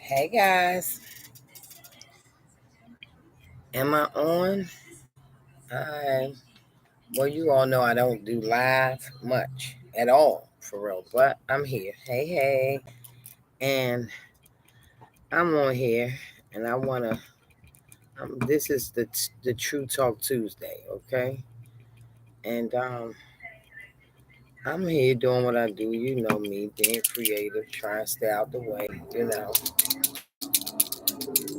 Hey guys, am I on? I well, you all know I don't do live much at all for real, but I'm here. Hey, and I'm on here, and I wanna. This is the True Talk Tuesday, okay? And I'm here doing what I do. You know me, being creative, trying to stay out the way. You know,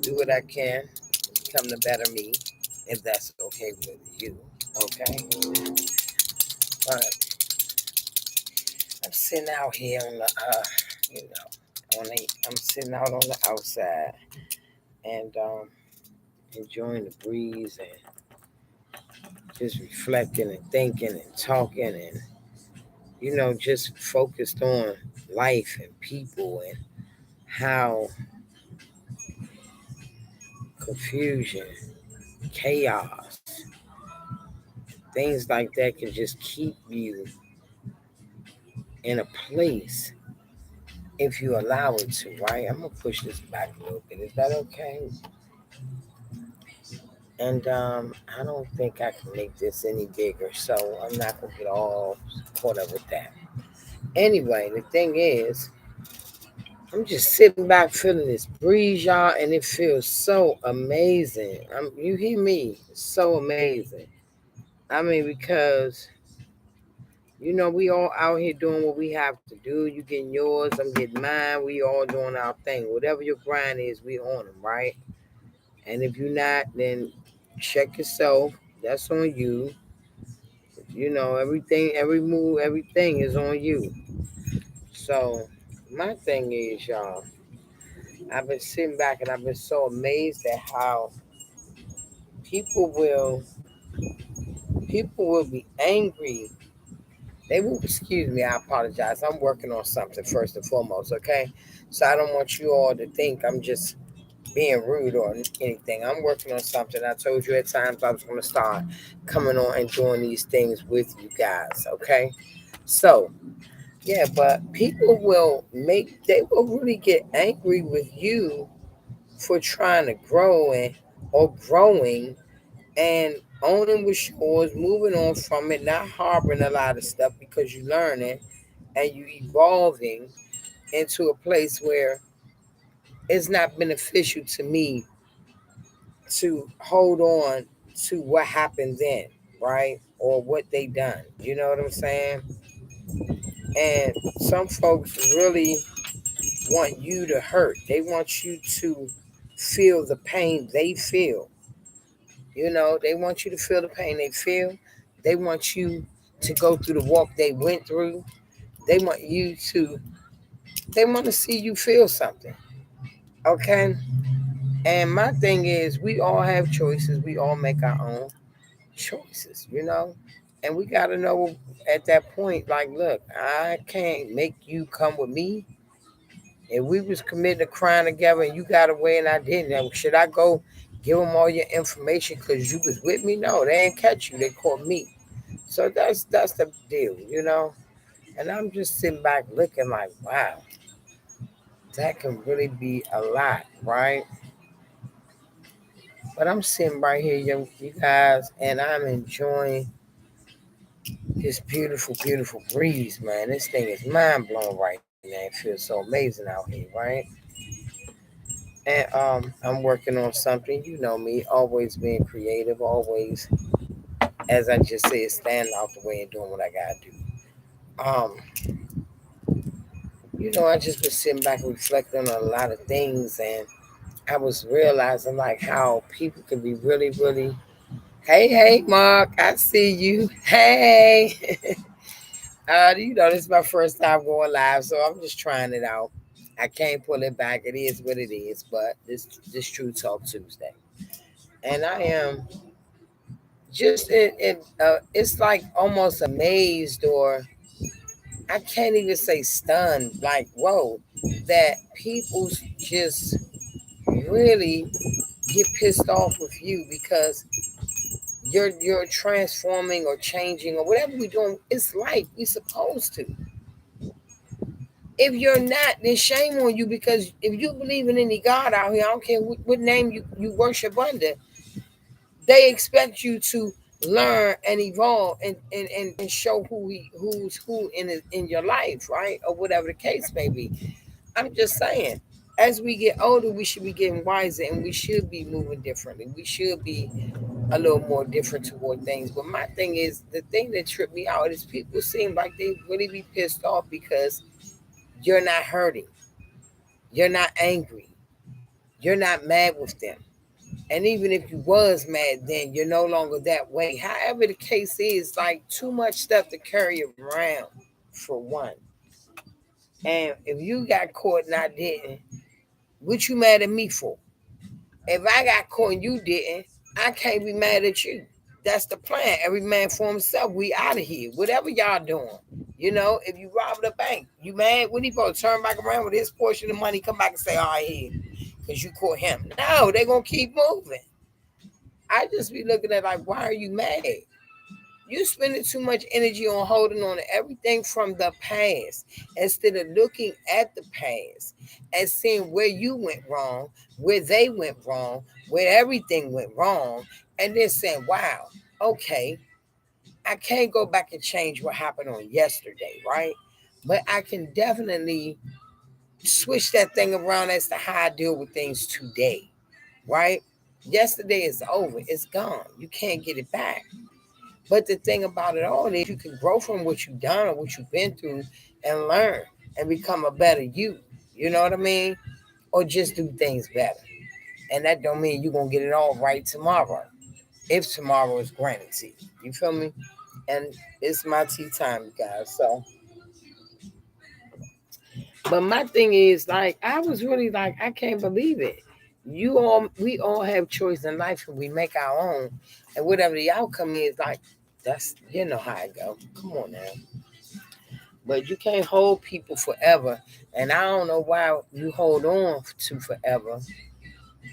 do what I can, become the better me, if that's okay with you. Okay, but I'm sitting out here on the, you know, I'm sitting out on the outside and enjoying the breeze and just reflecting and thinking and talking and, just focused on life and people and how confusion, chaos, things like that can just keep you in a place if you allow it to, right? I'm gonna push this back a little bit. Is that okay? And I don't think I can make this any bigger, so I'm not gonna get all caught up with that. Anyway, the thing is, I'm just sitting back feeling this breeze, y'all, and it feels so amazing. You hear me? It's so amazing. I mean, because we all out here doing what we have to do. You getting yours, I'm getting mine. We all doing our thing. Whatever your grind is, we on them, right? And if you're not, then check yourself. That's on you. Everything, every move, everything is on you. So my thing is, y'all, I've been sitting back and I've been so amazed at how people will people will be angry. They will, excuse me, I apologize. I'm working on something first and foremost, okay? So I don't want you all to think I'm just being rude or anything. I'm working on something. I told you at times I was going to start coming on and doing these things with you guys, okay? So yeah, but people they will really get angry with you for trying to grow or growing and owning what's yours, moving on from it, not harboring a lot of stuff because you learn it and you evolving into a place where it's not beneficial to me to hold on to what happened then, right? Or what they done. You know what I'm saying? And some folks really want you to hurt. They want you to feel the pain they feel. They want you to feel the pain they feel. They want you to go through the walk they went through. They want you to, they want to see you feel something. Okay? And my thing is, we all have choices. We all make our own choices. And we got to know at that point, like, look, I can't make you come with me. If we was committing a crime together and you got away and I didn't, then should I go give them all your information because you was with me? No, they ain't catch you. They caught me. So that's the deal. And I'm just sitting back looking like, wow, that can really be a lot, right? But I'm sitting right here, you guys, and I'm enjoying this beautiful, beautiful breeze, man. This thing is mind blowing right now. It feels so amazing out here, right? And I'm working on something. You know me, always being creative, always, as I just said, standing out the way and doing what I gotta do. I just been sitting back and reflecting on a lot of things, and I was realizing like how people can be really, really. Hey, Mark, I see you. Hey, this is my first time going live, so I'm just trying it out. I can't pull it back. It is what it is, but this True Talk Tuesday, and I am just it's like almost amazed or I can't even say stunned, like whoa, that people just really get pissed off with you because you're transforming or changing or whatever we're doing. It's life. We supposed to. If you're not, then shame on you, because if you believe in any God out here, I don't care what name you worship under, they expect you to learn and evolve and show who's who in your life, right? Or whatever the case may be. I'm just saying, as we get older, we should be getting wiser and we should be moving differently. We should be a little more different toward things. But my thing is, the thing that tripped me out is people seem like they really be pissed off because you're not hurting, you're not angry, you're not mad with them. And even if you was mad then, you're no longer that way. However the case is, like, too much stuff to carry around, for one. And if you got caught and I didn't, what you mad at me for? If I got caught and you didn't, I can't be mad at you. That's the plan. Every man for himself. We out of here. Whatever y'all doing. If you robbed a bank, you mad? When he supposed to turn back around with his portion of money, come back and say, all right, here, because you caught him. No, they going to keep moving. I just be looking at like, why are you mad? You spending too much energy on holding on to everything from the past instead of looking at the past and seeing where you went wrong, where they went wrong, where everything went wrong, and then saying, wow, okay, I can't go back and change what happened on yesterday, right? But I can definitely switch that thing around as to how I deal with things today, right? Yesterday is over, it's gone. You can't get it back. But the thing about it all is you can grow from what you've done or what you've been through and learn and become a better you. You know what I mean? Or just do things better. And that don't mean you're gonna get it all right tomorrow. If tomorrow is granted to you. You feel me? And it's my tea time, guys. So but my thing is, like, I was really like, I can't believe it. We all have choice in life and we make our own. And whatever the outcome is, like, that's, how it go. Come on now. But you can't hold people forever. And I don't know why you hold on to forever,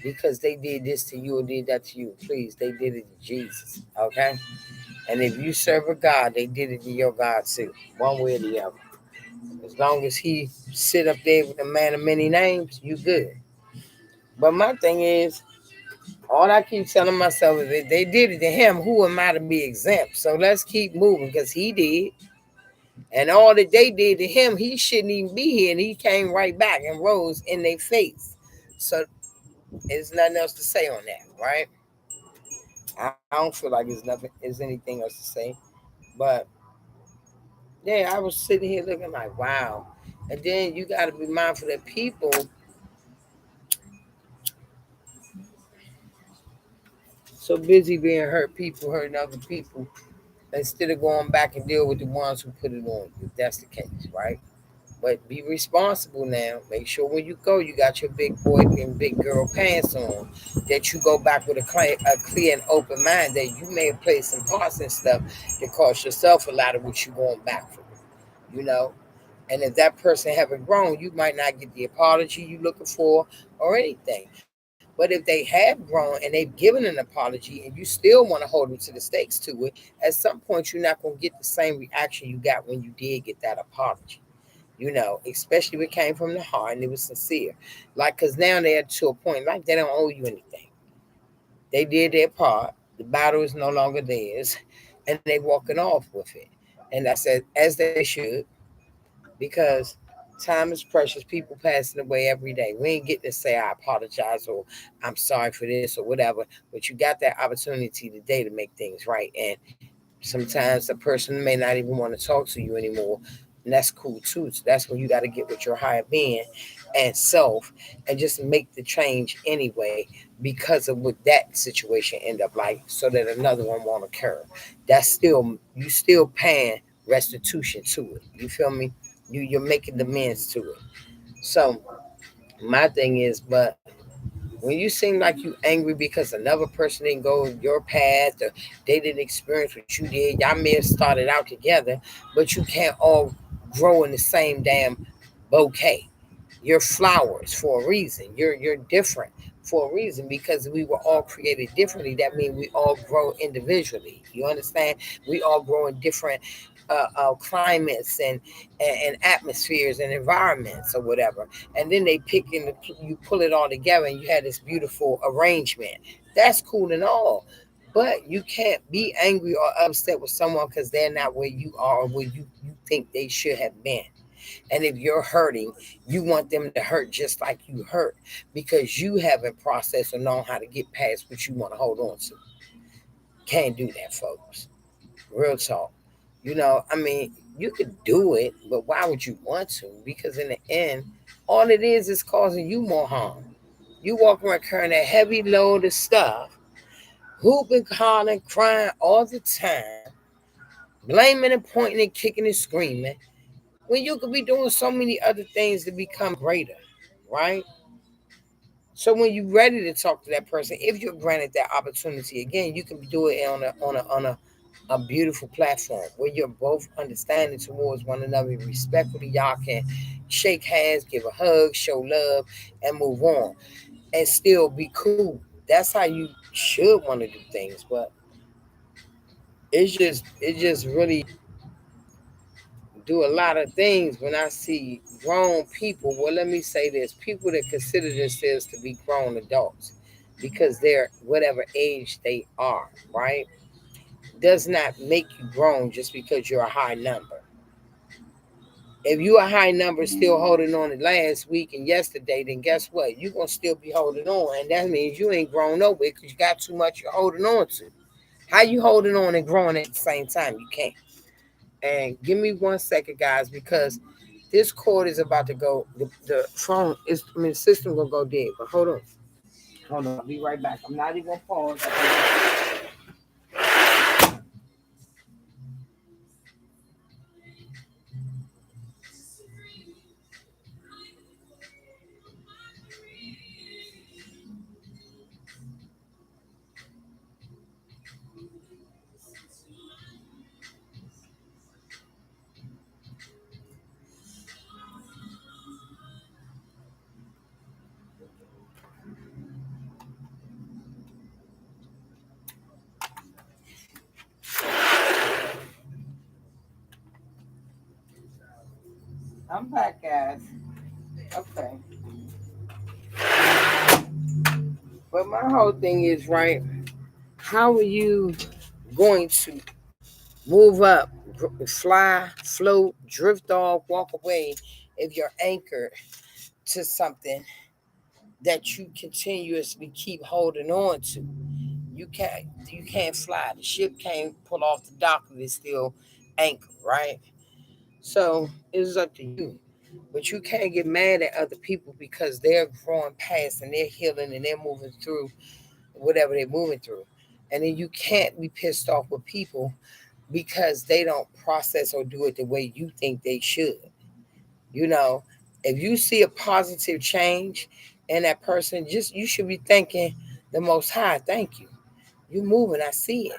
because they did this to you or did that to you. Please, they did it to Jesus. Okay? And if you serve a God, they did it to your God too. One way or the other. As long as he sit up there with the man of many names, you good. But my thing is, all I keep telling myself is if they did it to him, who am I to be exempt? So let's keep moving, because he did. And all that they did to him, he shouldn't even be here. And he came right back and rose in their face. So there's nothing else to say on that, right? I don't feel like there's anything else to say. But yeah, I was sitting here looking like, wow. And then you got to be mindful that people so busy being hurt, people hurting other people, instead of going back and deal with the ones who put it on you. If that's the case, right? But be responsible now. Make sure when you go, you got your big boy and big girl pants on. That you go back with a clear and open mind. That you may have played some parts and stuff that cost yourself a lot of what you're going back for. You know. And if that person haven't grown, you might not get the apology you looking for or anything. But if they have grown and they've given an apology and you still want to hold them to the stakes to it, at some point you're not going to get the same reaction you got when you did get that apology. Especially if it came from the heart and it was sincere. Like, because now they're to a point, like, they don't owe you anything. They did their part. The battle is no longer theirs, and they walking off with it. And I said, as they should, because time is precious. People passing away every day. We ain't getting to say I apologize or I'm sorry for this or whatever, but you got that opportunity today to make things right. And sometimes the person may not even want to talk to you anymore. And that's cool too. So that's when you got to get with your higher being and self and just make the change anyway because of what that situation end up like, so that another one won't occur. That's still, you still paying restitution to it. You feel me? You're making demands to it. So my thing is, but when you seem like you angry because another person didn't go your path or they didn't experience what you did, y'all may have started out together, but you can't all grow in the same damn bouquet. You're flowers for a reason. You're different for a reason, because we were all created differently. That means we all grow individually. You understand? We all grow in different climates and atmospheres and environments or whatever, and then they pick and you pull it all together and you have this beautiful arrangement. That's cool and all, but you can't be angry or upset with someone because they're not where you are or where you think they should have been. And if you're hurting, you want them to hurt just like you hurt because you haven't processed or known how to get past what you want to hold on to. Can't do that, folks. Real talk. I mean, you could do it, but why would you want to? Because in the end, all it is causing you more harm. You walk around carrying a heavy load of stuff, hooping, hollering, crying all the time, blaming and pointing and kicking and screaming, when you could be doing so many other things to become greater, right? So when you're ready to talk to that person, if you're granted that opportunity again, you can do it on a beautiful platform where you're both understanding towards one another respectfully. Y'all can shake hands, give a hug, show love, and move on, and still be cool. That's how you should want to do things. But it just really do a lot of things when I see grown people. Well, let me say this: people that consider themselves to be grown adults, because they're whatever age they are, right? Does not make you grown just because you're a high number. If you a high number still holding on to last week and yesterday, then guess what? You're gonna still be holding on, and that means you ain't grown nowhere because you got too much you're holding on to. How you holding on and growing at the same time? You can't. And give me 1 second, guys, because this cord is about to go. The phone is, I mean, the system gonna go dead. But hold on. I'll be right back. I'm not even gonna pause. I'm back, guys. Okay. But my whole thing is right. How are you going to move up, fly, float, drift off, walk away if you're anchored to something that you continuously keep holding on to? You can't fly. The ship can't pull off the dock if it's still anchored, right? So it's up to you. But you can't get mad at other people because they're growing past and they're healing and they're moving through whatever they're moving through. And then you can't be pissed off with people because they don't process or do it the way you think they should. You know, if you see a positive change in that person, just you should be thanking the Most High. Thank you. You moving, I see it.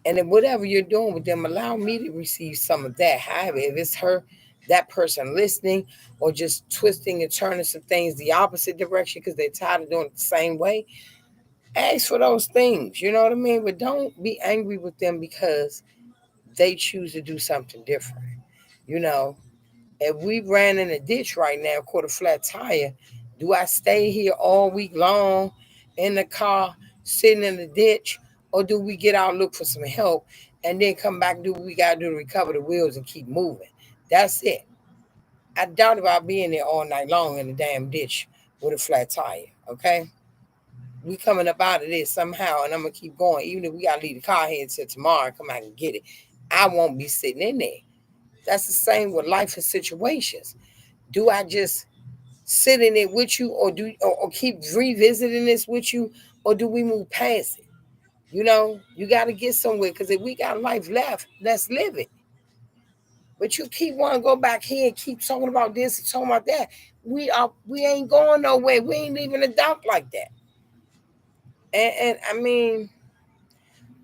And then whatever you're doing with them, allow me to receive some of that. However, if it's her, that person listening or just twisting and turning some things the opposite direction because they're tired of doing it the same way, ask for those things. You know what I mean? But don't be angry with them because they choose to do something different. You know, if we ran in a ditch right now, caught a flat tire, do I stay here all week long in the car, sitting in the ditch, or do we get out, look for some help, and then come back, do what we got to do to recover the wheels and keep moving? That's it. I doubt about being there all night long in the damn ditch with a flat tire, okay? We coming up out of this somehow, and I'm going to keep going. Even if we got to leave the car here until tomorrow and come out and get it, I won't be sitting in there. That's the same with life and situations. Do I just sit in it with you, or keep revisiting this with you, or do we move past it? You got to get somewhere because if we got life left, let's live it. But you keep wanting to go back here and keep talking about this and talking about that. We ain't going nowhere. We ain't leaving the dock like that. And I mean,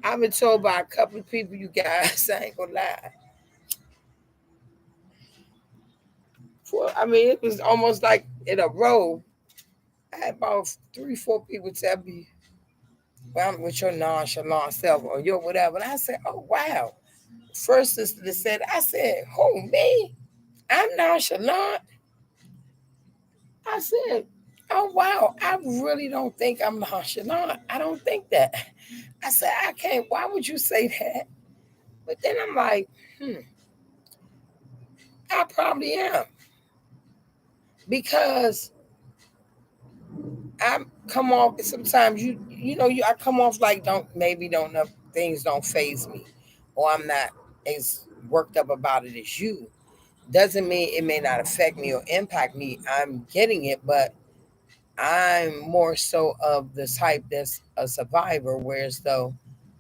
I've been told by a couple of people, you guys, I ain't gonna lie. I mean, it was almost like in a row. I had about 3, 4 people tell me, well, I'm with your nonchalant self or your whatever. And I said, oh, wow. First sister that said, I said, who, me? I'm nonchalant. I said, oh, wow, I really don't think I'm nonchalant. I don't think that. I said, I can't, why would you say that? But then I'm like, I probably am. Because I come off, sometimes I come off like don't know, things don't phase me. Or I'm not as worked up about it as you. Doesn't mean it may not affect me or impact me. I'm getting it, but I'm more so of the type that's a survivor, whereas though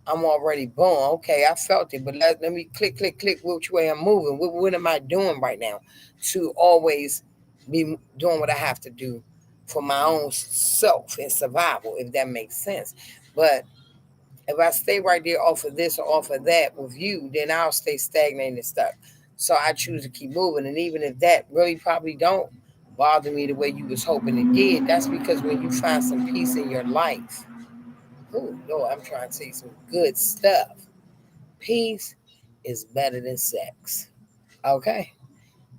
I'm already born. Okay, I felt it, but let me click, click, click, which way I'm moving. What am I doing right now to always be doing what I have to do for my own self and survival, if that makes sense. But if I stay right there off of this or off of that with you, then I'll stay stagnated and stuck. So I choose to keep moving. And even if that really probably don't bother me the way you was hoping it did, that's because when you find some peace in your life, oh Lord, I'm trying to say some good stuff. Peace is better than sex. Okay?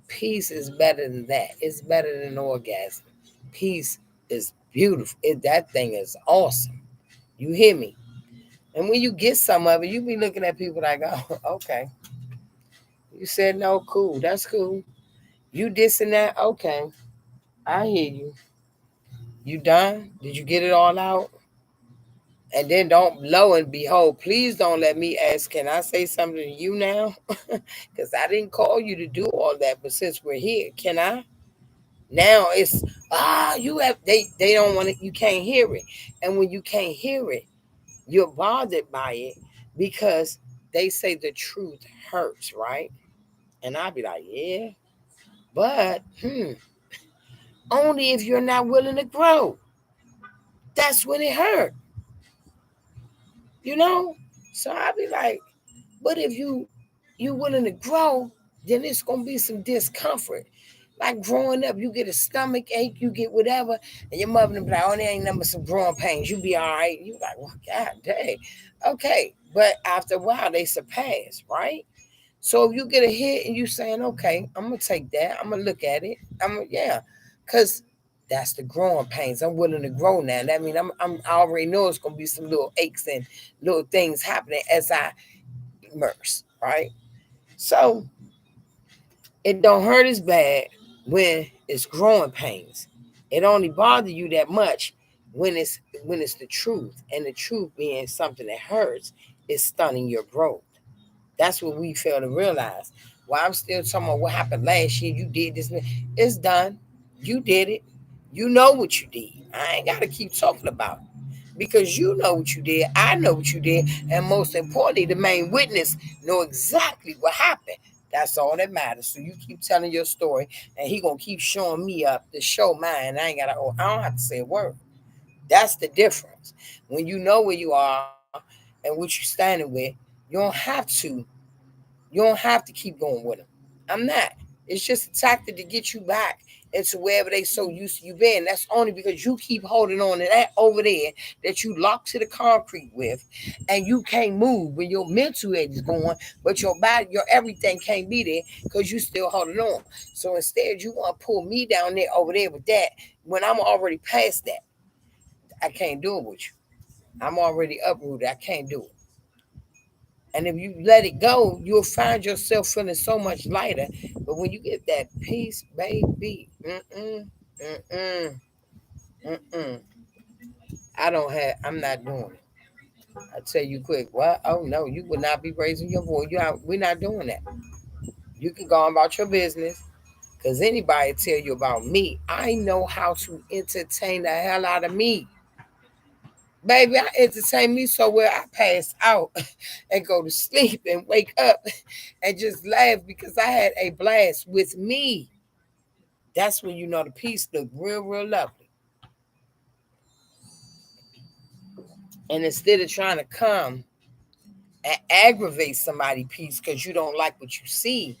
Peace is better than that. It's better than orgasm. Peace is beautiful. That thing is awesome. You hear me? And when you get some of it, you be looking at people like, oh, okay. You said no, cool. That's cool. You this and that, okay. I hear you. You done? Did you get it all out? And then don't, lo and behold, please don't let me ask, can I say something to you now? Because I didn't call you to do all that, but since we're here, can I? Now it's, you have, they don't want it, you can't hear it. And when you can't hear it, you're bothered by it because they say the truth hurts, right? And I'd be like, yeah, but only if you're not willing to grow. That's when it hurt, you know? So I'd be like, but if you willing to grow, then it's gonna be some discomfort. Like growing up, you get a stomach ache, you get whatever, and your mother be like, oh, there ain't number some growing pains. You be all right. You like, well, God dang. Okay. But after a while, they surpass, right? So if you get a hit and you saying, okay, I'm gonna take that, I'm gonna look at it. Yeah, because that's the growing pains. I'm willing to grow now. That means I already know it's gonna be some little aches and little things happening as I immerse, right? So it don't hurt as bad when it's growing pains. It only bother you that much when it's the truth, and the truth being something that hurts is stunning your growth. That's what we fail to realize. Well, I'm still talking about what happened last year. You did this. It's done. You did it. You know what you did. I ain't got to keep talking about it because you know what you did. I know what you did. And most importantly, the main witness know exactly what happened. That's all that matters. So you keep telling your story, and he gonna keep showing me up to show mine. I don't have to say a word. That's the difference. When you know where you are and what you're standing with, you don't have to you don't have to keep going with them. I'm not. It's just a tactic to get you back into wherever they so used to you being. That's only because you keep holding on to that over there that you locked to the concrete with, and you can't move when your mental edge is going, but your body, your everything can't be there because you still holding on. So instead, you want to pull me down there over there with that when I'm already past that. I can't do it with you. I'm already uprooted. I can't do it. And if you let it go, you'll find yourself feeling so much lighter. But when you get that peace, baby, mm-mm, I'm not doing it. I tell you quick, what? Oh no, you would not be raising your voice. We're not doing that. You can go on about your business. Cause anybody tell you about me, I know how to entertain the hell out of me. Baby, I entertain me so well I pass out and go to sleep and wake up and just laugh because I had a blast with me. That's when you know the piece look real, real lovely. And instead of trying to come and aggravate somebody piece because you don't like what you see,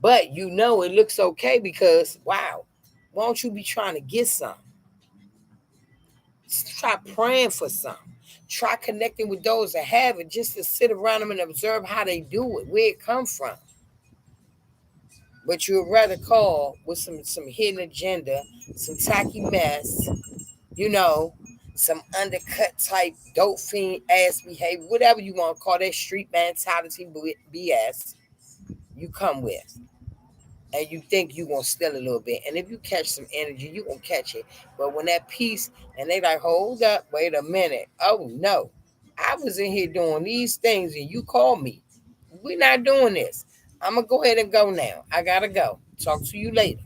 but you know it looks okay because wow, why don't you be trying to get some? Try praying for some. Try connecting with those that have it, just to sit around them and observe how they do it, where it come from. But you would rather call with some hidden agenda, some tacky mess, you know, some undercut type dope fiend ass behavior, whatever you want to call that street mentality BS you come with. And you think you gonna steal a little bit. And if you catch some energy, you gonna catch it. But when that piece and they like, hold up, wait a minute. Oh no. I was in here doing these things and you called me. We're not doing this. I'm gonna go ahead and go now. I gotta go. Talk to you later.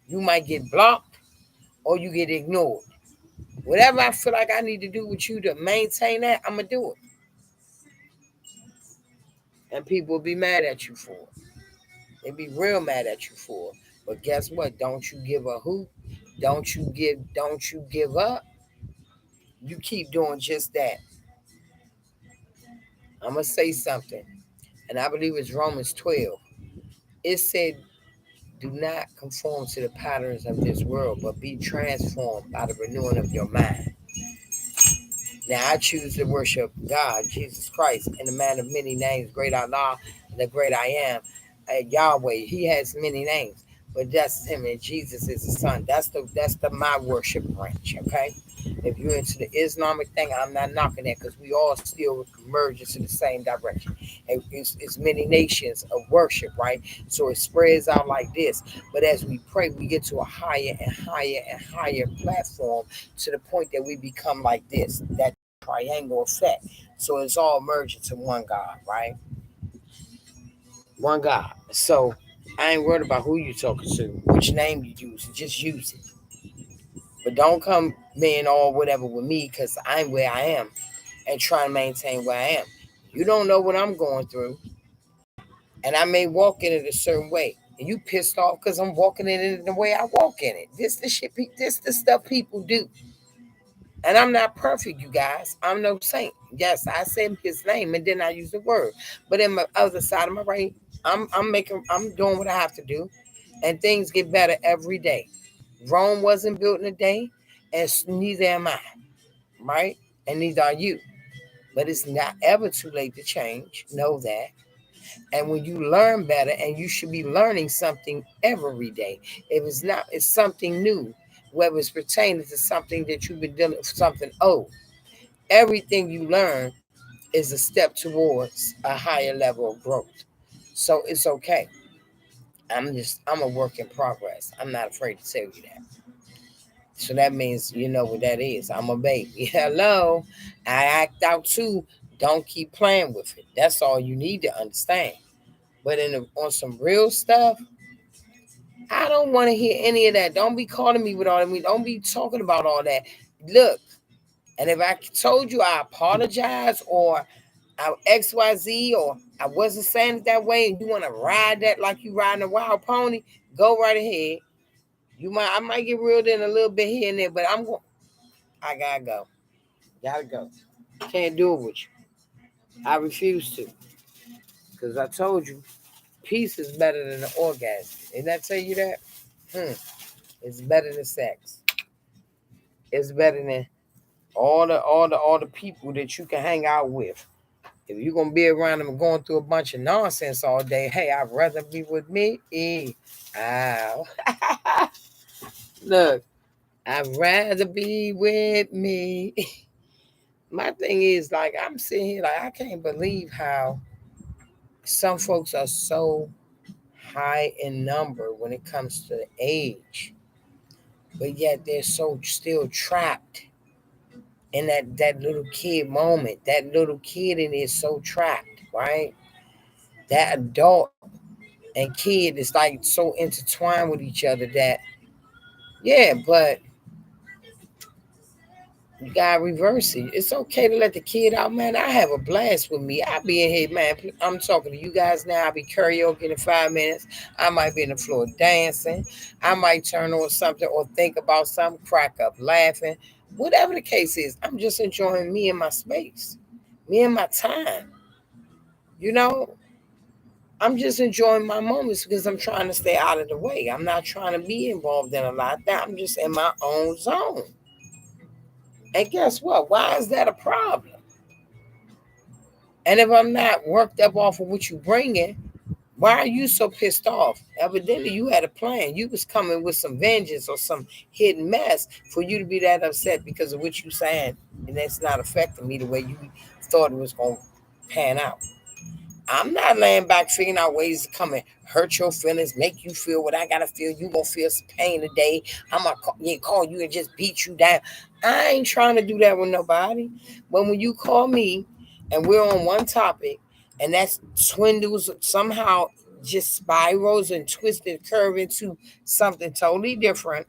You might get blocked or you get ignored. Whatever I feel like I need to do with you to maintain that, I'm gonna do it. And people will be mad at you for it. They be real mad at you for it. But guess what? Don't you give a hoot. Don't you give up. You keep doing just that. I'm gonna say something. And I believe it's Romans 12. It said, do not conform to the patterns of this world, but be transformed by the renewing of your mind. Now I choose to worship God, Jesus Christ, in the man of many names, great Allah, the great I am, Yahweh. He has many names, but that's him, and Jesus is the Son. That's the my worship branch. Okay, if you're into the Islamic thing, I'm not knocking that because we all still merge into the same direction. And it's many nations of worship, right? So it spreads out like this. But as we pray, we get to a higher and higher and higher platform to the point that we become like this. That triangle effect. So it's all merged into one God, right? One God. So I ain't worried about who you talking to, which name you use. Just use it. But don't come being all whatever with me because I'm where I am and trying to maintain where I am. You don't know what I'm going through. And I may walk in it a certain way. And you pissed off because I'm walking in it the way I walk in it. This the stuff people do. And I'm not perfect, you guys. I'm no saint. Yes, I said his name and then I use the word. But in my other side of my brain, I'm doing what I have to do. And things get better every day. Rome wasn't built in a day, and neither am I, right? And neither are you. But it's not ever too late to change. Know that. And when you learn better, and you should be learning something every day. If it's not, it's something new, whether it's pertaining to something that you've been dealing with, something old. Everything you learn is a step towards a higher level of growth. So it's okay. I'm a work in progress. I'm not afraid to tell you that. So that means you know what that is. I'm a baby. Hello. I act out too. Don't keep playing with it. That's all you need to understand. But on some real stuff, I don't want to hear any of that. Don't be calling me with all that. Don't be talking about all that. Look, and if I told you I apologize or I XYZ or I wasn't saying it that way and you want to ride that like you riding a wild pony, go right ahead. I might get reeled in a little bit here and there, but I gotta go. Gotta go. Can't do it with you. I refuse to. Because I told you, peace is better than the orgasm. Didn't I tell you that? Hmm. It's better than sex. It's better than all the people that you can hang out with. If you're gonna be around them going through a bunch of nonsense all day, hey, I'd rather be with me. Ow. Look, I'd rather be with me. My thing is like I'm sitting here like I can't believe how some folks are so high in number when it comes to the age, but yet they're so still trapped in that little kid moment. That little kid in is so trapped, right? That adult and kid is like so intertwined with each other that yeah, but you gotta reverse it. It's okay to let the kid out, man. I have a blast with me. I be in here, man. I'm talking to you guys now. I'll be karaoke in 5 minutes. I might be in the floor dancing. I might turn on something or think about something, crack up laughing. Whatever the case is, I'm just enjoying me and my space, me and my time. You know, I'm just enjoying my moments because I'm trying to stay out of the way. I'm not trying to be involved in a lot of that. I'm just in my own zone. And guess what? Why is that a problem? And if I'm not worked up off of what you bringing, why are you so pissed off? Evidently, you had a plan. You was coming with some vengeance or some hidden mess for you to be that upset because of what you saying, and that's not affecting me the way you thought it was going to pan out. I'm not laying back figuring out ways to come and hurt your feelings, make you feel what I gotta feel. You gonna feel some pain today. I'm gonna call you and just beat you down. I ain't trying to do that with nobody. But when you call me and we're on one topic and that swindles somehow just spirals and twists and curve into something totally different,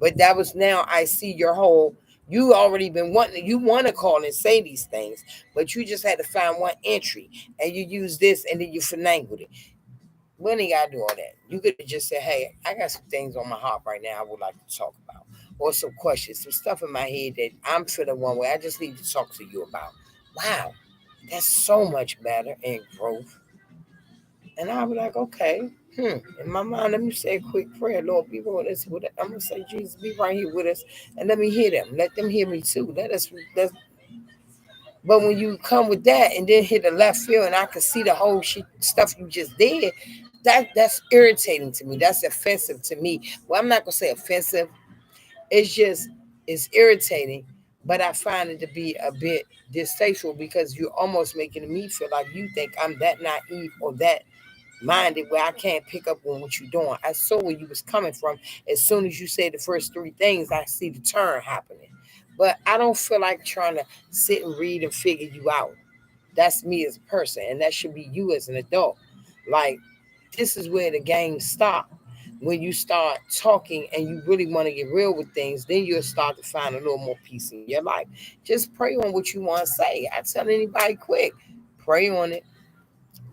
but that was now I see your whole. You already been wanting. You want to call and say these things, but you just had to find one entry, and you use this, and then you finangled it. When you gotta do all that, you could have just said, "Hey, I got some things on my heart right now. I would like to talk about, or some questions, some stuff in my head that I'm feeling one way. I just need to talk to you about." Wow, that's so much better and growth. And I'll be like, okay, in my mind, let me say a quick prayer. Lord, be with us. I'm going to say, Jesus, be right here with us. And let me hear them. Let them hear me too. But when you come with that and then hit the left field and I can see the whole shit, stuff you just did, that's irritating to me. That's offensive to me. Well, I'm not going to say offensive. It's just, it's irritating. But I find it to be a bit distasteful because you're almost making me feel like you think I'm that naive or that minded where I can't pick up on what you're doing. I saw where you was coming from. As soon as you say the first three things, I see the turn happening. But I don't feel like trying to sit and read and figure you out. That's me as a person, and that should be you as an adult. Like, this is where the game stops. When you start talking and you really want to get real with things, then you'll start to find a little more peace in your life. Just pray on what you want to say. I tell anybody quick, pray on it.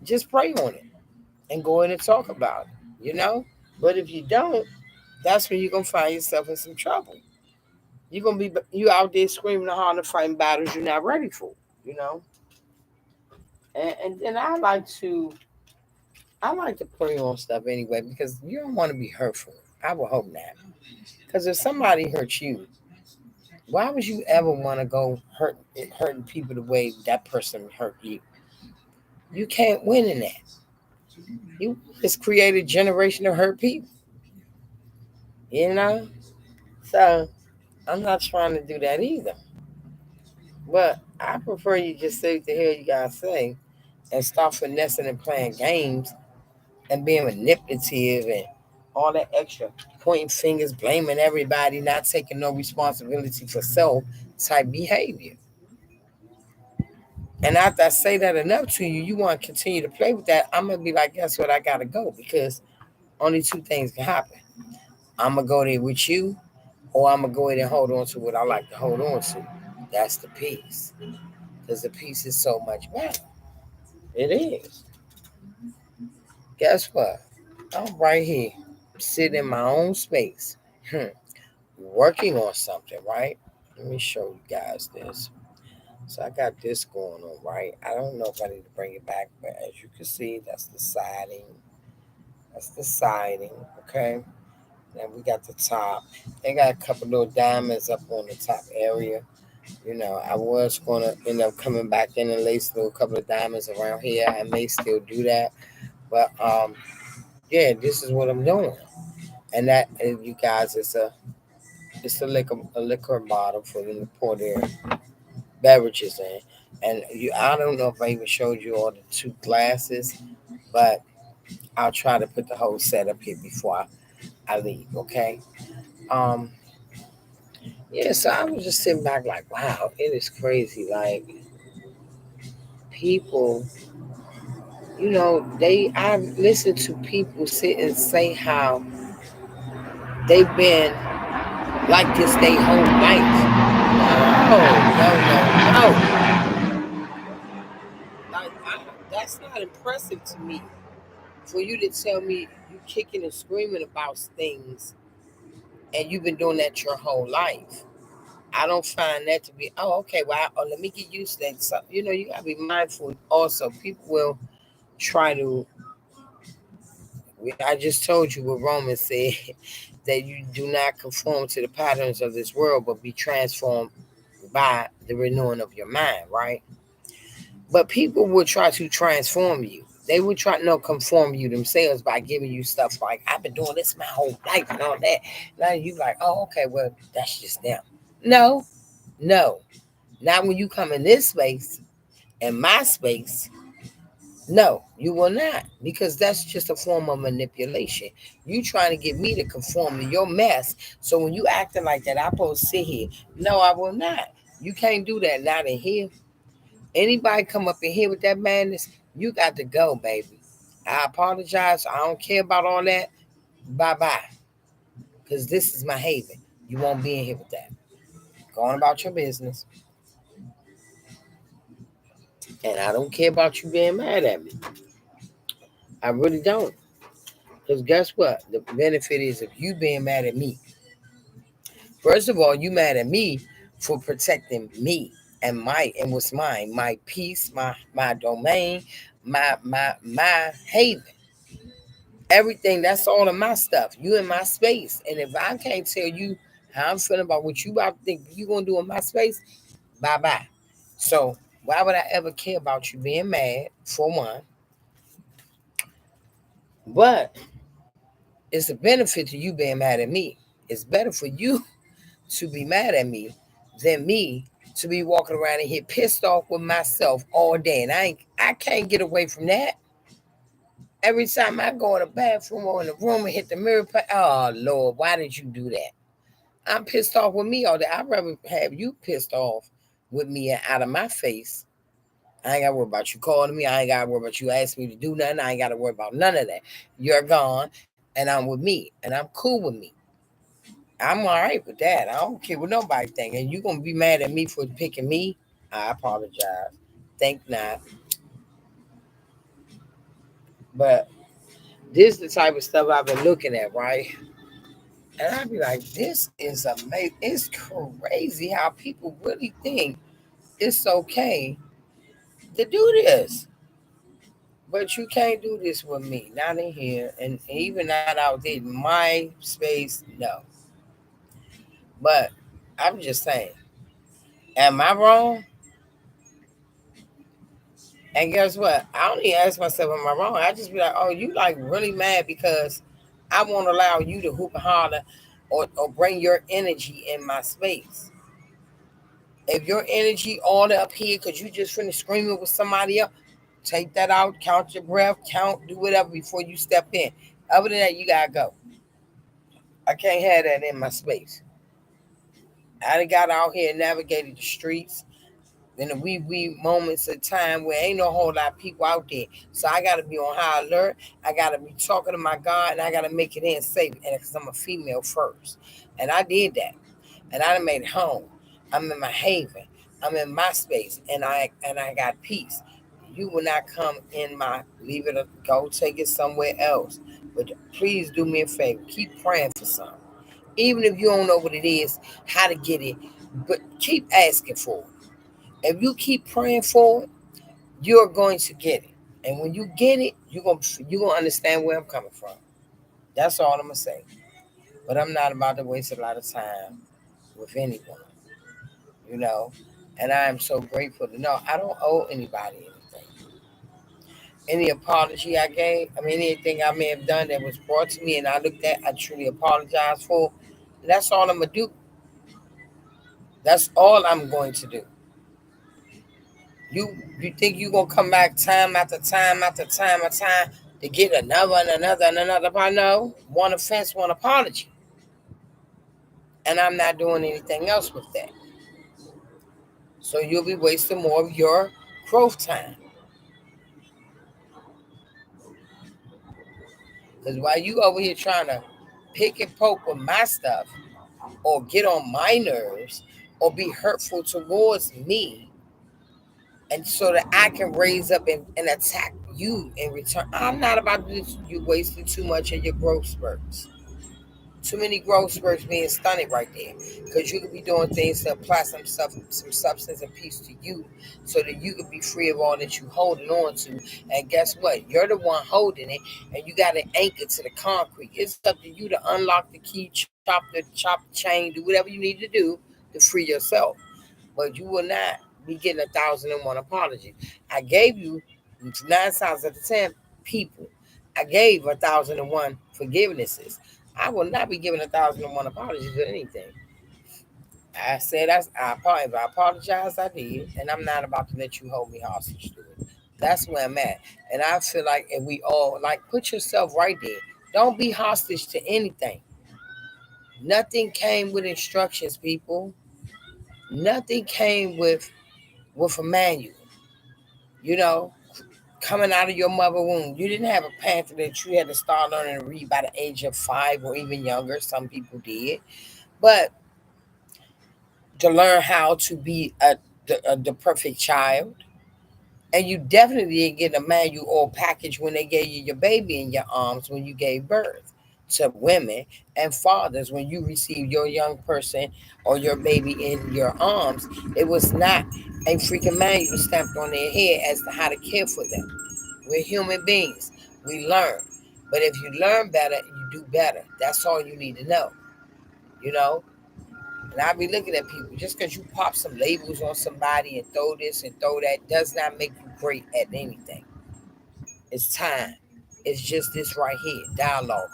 Just pray on it and go in and talk about it. But if you don't, that's when you're gonna find yourself in some trouble. You're gonna be you out there screaming and hollering, fighting battles you're not ready for. You know, and then I like to pray on stuff anyway because you don't want to be hurtful. I would hope not. Because if somebody hurts you, why would you ever want to go hurting people the way that person hurt you? You can't win in that. You just create a generation of hurt people. You know, so I'm not trying to do that either. But I prefer you just say what the hell you gotta say and stop finessing and playing games and being manipulative and all that extra pointing fingers, blaming everybody, not taking no responsibility for self type behavior. And after I say that enough to you, you want to continue to play with that. I'm gonna be like, guess what? I gotta go because only two things can happen. I'm gonna go there with you, or I'm gonna go ahead and hold on to what I like to hold on to. That's the peace. Because the peace is so much better. It is. Guess what? I'm right here, sitting in my own space, working on something, right? Let me show you guys this. So I got this going on, right? I don't know if I need to bring it back, but as you can see, that's the siding. That's the siding, okay? Then we got the top. They got a couple little diamonds up on the top area. I was gonna end up coming back in and lace a couple of diamonds around here. I may still do that, but yeah, this is what I'm doing. And that, and you guys, it's a liquor bottle for them to pour their beverages in. And I don't know if I even showed you all the two glasses, but I'll try to put the whole setup here before I leave. Okay. Um. Yeah. So I was just sitting back like, wow, it is crazy. Like people, I've listened to people sit and say how they've been like this their whole life. No, no, no, no. That's not impressive to me. For you to tell me you kicking and screaming about things and you've been doing that your whole life. I don't find that to be, oh, okay, well, let me get used to that. So, you got to be mindful also. People will try to, I just told you what Romans said, that you do not conform to the patterns of this world, but be transformed by the renewing of your mind, right? But people will try to transform you. They will try to conform you themselves by giving you stuff like, I've been doing this my whole life and all that. Now you like, oh, okay, well, that's just them. No, no. Not when you come in this space, in my space. No, you will not, because that's just a form of manipulation. You trying to get me to conform to your mess. So when you acting like that, I supposed to sit here. No, I will not. You can't do that. Not in here. Anybody come up in here with that madness, you got to go, baby. I apologize. I don't care about all that. Bye bye. Because this is my haven. You won't be in here with that. Go on about your business. And I don't care about you being mad at me. I really don't. Because guess what? The benefit is, if you being mad at me, first of all, you mad at me for protecting me and what's mine, my peace, my domain, my haven. Everything, that's all of my stuff. You in my space. And if I can't tell you how I'm feeling about what you about to think you gonna do in my space, bye bye. So why would I ever care about you being mad, for one? But it's a benefit to you being mad at me. It's better for you to be mad at me than me to be walking around in here pissed off with myself all day. And I can't get away from that. Every time I go in the bathroom or in the room and hit the mirror, oh Lord, why did you do that? I'm pissed off with me all day. I'd rather have you pissed off with me and out of my face. I ain't got to worry about you calling me. I ain't got to worry about you asking me to do nothing. I ain't got to worry about none of that. You're gone, and I'm with me, and I'm cool with me. I'm all right with that. I don't care what nobody think. And you going to be mad at me for picking me? I apologize. Think not. But this is the type of stuff I've been looking at, right? And I'd be like, this is amazing. It's crazy how people really think it's okay to do this. But you can't do this with me. Not in here. And even not out there. My space, no. But I'm just saying, am I wrong? And guess what? I don't even ask myself, am I wrong? I just be like, oh, you like really mad because I won't allow you to hoop and holler or bring your energy in my space. If your energy all up here because you just finished screaming with somebody else, take that out, count your breath, count, do whatever before you step in. Other than that, you gotta go. I can't have that in my space. I done got out here and navigated the streets in the wee moments of time where ain't no whole lot of people out there. So I gotta be on high alert. I gotta be talking to my God and I gotta make it in safe. And because I'm a female first. And I did that. And I done made it home. I'm in my haven. I'm in my space. And I got peace. You will not come in my leave it go take it somewhere else. But please do me a favor. Keep praying for something. Even if you don't know what it is, how to get it, but keep asking for it. If you keep praying for it, you're going to get it. And when you get it, you're gonna understand where I'm coming from. That's all I'm gonna say. But I'm not about to waste a lot of time with anyone, you know. And I am so grateful to know I don't owe anybody anything. Any apology I gave, I mean anything I may have done that was brought to me and I looked at, I truly apologize for. That's all I'm gonna do. That's all I'm going to do. You think you gonna come back time after time after time after time to get another and another and another? I know one offense, one apology, and I'm not doing anything else with that. So you'll be wasting more of your growth time. Because while you over here trying to pick and poke with my stuff, or get on my nerves, or be hurtful towards me, and so that I can raise up and attack you in return. I'm not about to do you wasting too much of your growth spurts. Too many growth spurts being stunted right there. Because you could be doing things to apply some substance and peace to you so that you could be free of all that you holding on to. And guess what? You're the one holding it and you got to anchor to the concrete. It's up to you to unlock the key, chop the chain, do whatever you need to do to free yourself. but you will not be getting 1,001 apologies. I gave you 9 times out of 10 people. I gave 1,001 forgivenesses. I will not be giving 1,001 apologies for anything. I said if I apologize, I did, and I'm not about to let you hold me hostage to it. That's where I'm at, and I feel like if we all like put yourself right there, don't be hostage to anything. Nothing came with instructions, people. Nothing came with a manual. You know, coming out of your mother womb, you didn't have a panther that you had to start learning to read by the age of 5 or even younger. Some people did, but to learn how to be the perfect child. And you definitely didn't get a manual or package when they gave you your baby in your arms when you gave birth to women and fathers when you received your young person or your baby in your arms. It was not a freaking manual stamped on their head as to how to care for them. We're human beings. We learn. But if you learn better, you do better. That's all you need to know. You know? And I be looking at people, just because you pop some labels on somebody and throw this and throw that does not make you great at anything. It's time. It's just this right here, dialoguing.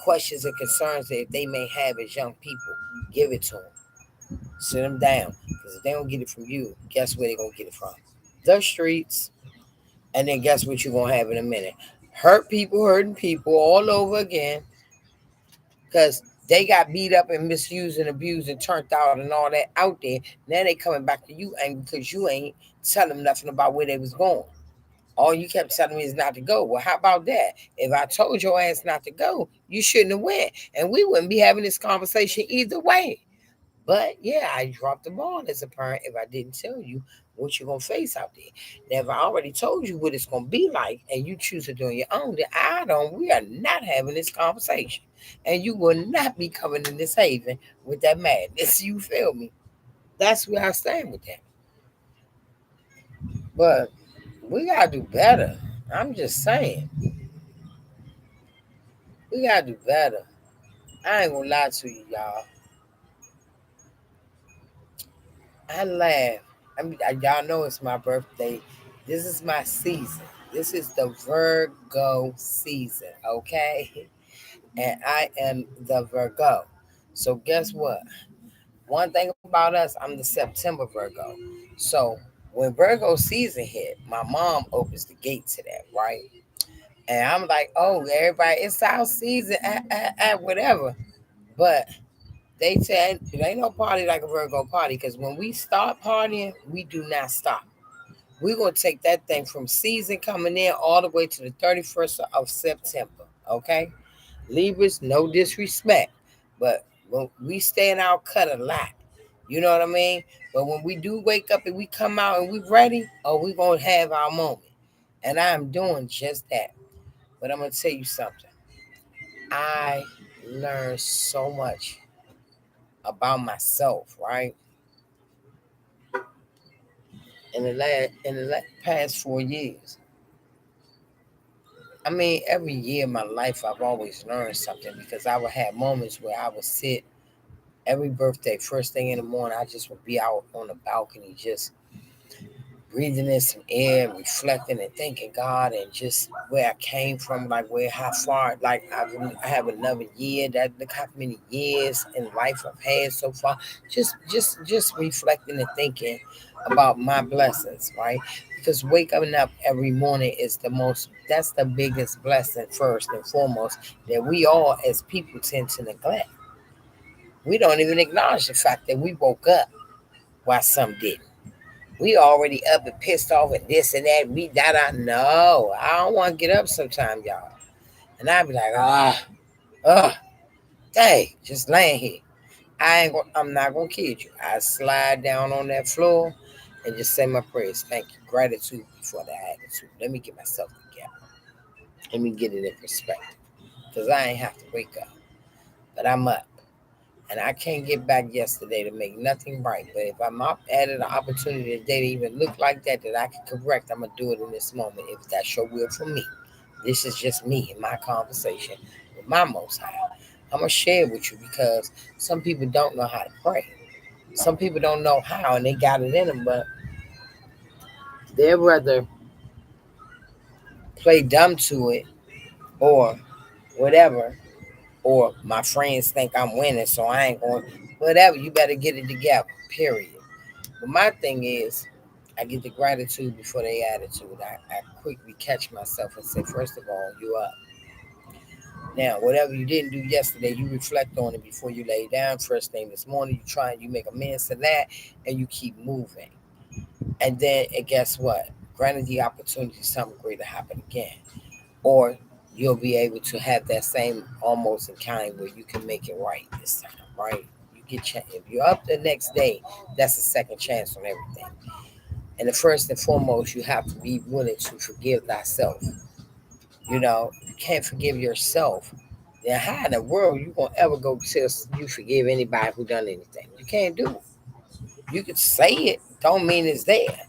Questions and concerns that they may have as young people, give it to them. Sit them down. Because if they don't get it from you, guess where they're going to get it from? The streets. And then guess what you're going to have in a minute? Hurt people, hurting people all over again. Because they got beat up and misused and abused and turned out and all that out there. Now they coming back to you angry because you ain't telling them nothing about where they was going. All you kept telling me is not to go. Well, how about that? If I told your ass not to go, you shouldn't have went. And we wouldn't be having this conversation either way. But yeah, I dropped the ball as a parent if I didn't tell you what you're gonna face out there. Now, if I already told you what it's gonna be like and you choose to do it on your own, then we are not having this conversation. And you will not be coming in this haven with that madness. You feel me? That's where I stand with that. But we gotta do better. I'm just saying, we gotta do better. I ain't gonna lie to you, y'all. I laugh. Y'all know it's my birthday. This is my season. This is the Virgo season, okay? And I am the Virgo. So guess what? One thing about us, I'm the September Virgo. So when Virgo season hit, my mom opens the gate to that, right? And I'm like, oh, everybody, it's our season, whatever. But they said it ain't no party like a Virgo party because when we start partying, we do not stop. We're gonna take that thing from season coming in all the way to the 31st of September. Okay, Libras, no disrespect, but when we stay in our cut a lot, you know what I mean. But when we do wake up and we come out and we ready, oh, we gonna have our moment, and I'm doing just that. But I'm gonna tell you something. I learned so much about myself, right? Past 4 years. I mean, every year of my life, I've always learned something because I would have moments where I would sit every birthday, first thing in the morning, I just would be out on the balcony, just breathing in some air, reflecting and thanking God, and just where I came from, like where how far, like I have another year. That look how many years in life I've had so far. Just reflecting and thinking about my blessings, right? Because waking up every morning is that's the biggest blessing first and foremost that we all as people tend to neglect. We don't even acknowledge the fact that we woke up while some didn't. We already up and pissed off and this and that. We da da. No, I don't want to get up sometime, y'all. And I'd be like, dang, just laying here. I'm not gonna kid you. I slide down on that floor and just say my prayers. Thank you, gratitude before the attitude. Let me get myself together. Let me get it in perspective, cause I ain't have to wake up, but I'm up. And I can't get back yesterday to make nothing right. But if I'm up added an opportunity today to even look like that I can correct, I'm gonna do it in this moment if that's your will for me. This is just me and my conversation with my Most High. I'm gonna share it with you because some people don't know how to pray. Some people don't know how and they got it in them, but they'd rather play dumb to it or whatever, or my friends think I'm winning, so I ain't going. Whatever, you better get it together. Period. But my thing is, I get the gratitude before the attitude. I quickly catch myself and say, first of all, you up. Now, whatever you didn't do yesterday, you reflect on it before you lay down. First thing this morning, you try and you make amends to that, and you keep moving. And then, and guess what? Granted the opportunity, something greater happen again, or you'll be able to have that same almost encounter where you can make it right this time, right? You get if you're up the next day, that's a second chance on everything. And the first and foremost, you have to be willing to forgive thyself. You can't forgive yourself. Then how in the world you gonna ever go tell you forgive anybody who done anything? You can't do it. You could say it, don't mean it's there.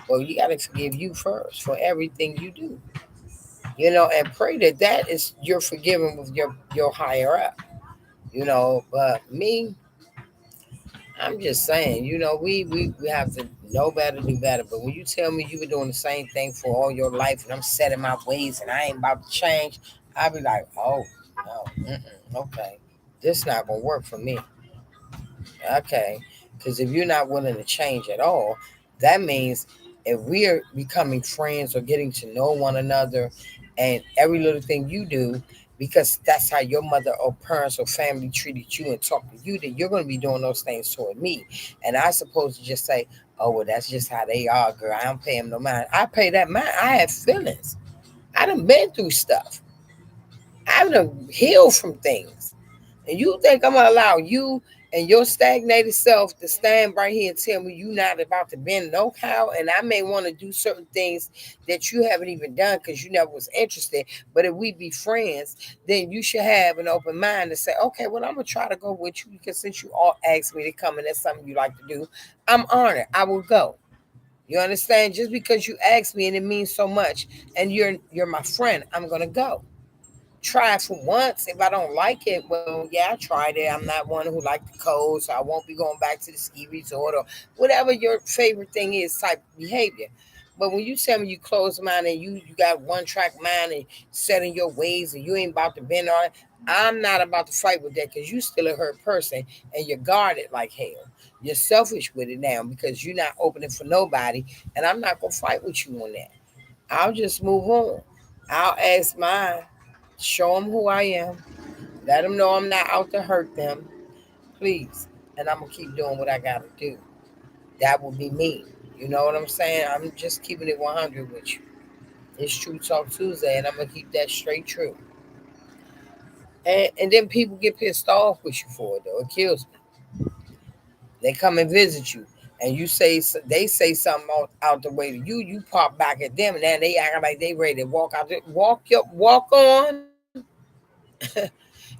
Well, you gotta forgive you first for everything you do. And pray that that is you're forgiven with your higher up. But me, I'm just saying, we have to know better, do better. But when you tell me you've been doing the same thing for all your life and I'm setting my ways and I ain't about to change, I'll be like, oh, no, okay, this not going to work for me. Okay. Because if you're not willing to change at all, that means if we are becoming friends or getting to know one another and every little thing you do, because that's how your mother or parents or family treated you and talked to you, then you're going to be doing those things toward me. And I supposed to just say, oh, well, that's just how they are, girl. I don't pay them no mind. I pay that mind. I have feelings. I done been through stuff. I done healed from things. And you think I'm gonna allow you and your stagnated self to stand right here and tell me you not about to bend no cow? And I may want to do certain things that you haven't even done because you never was interested. But if we be friends, then you should have an open mind to say, okay, well, I'm gonna try to go with you because since you all asked me to come and that's something you like to do, I'm honored. I will go. You understand? Just because you asked me and it means so much, and you're my friend, I'm gonna go try it for once. If I don't like it, well, yeah, I tried it. I'm not one who like the cold, so I won't be going back to the ski resort or whatever your favorite thing is type behavior. But when you tell me you close mind and you got one track mind and set in your ways and you ain't about to bend on it, I'm not about to fight with that because you still a hurt person and you're guarded like hell. You're selfish with it now because you're not opening for nobody, and I'm not gonna fight with you on that. I'll just move on. I'll ask mine, show them who I am, let them know I'm not out to hurt them, please. And I'm going to keep doing what I got to do. That will be me. You know what I'm saying? I'm just keeping it 100 with you. It's True Talk Tuesday, and I'm going to keep that straight true. And then people get pissed off with you for it, though. It kills me. They come and visit you, and they say something out the way to you. You pop back at them, and then they act like they ready to walk out. Walk on.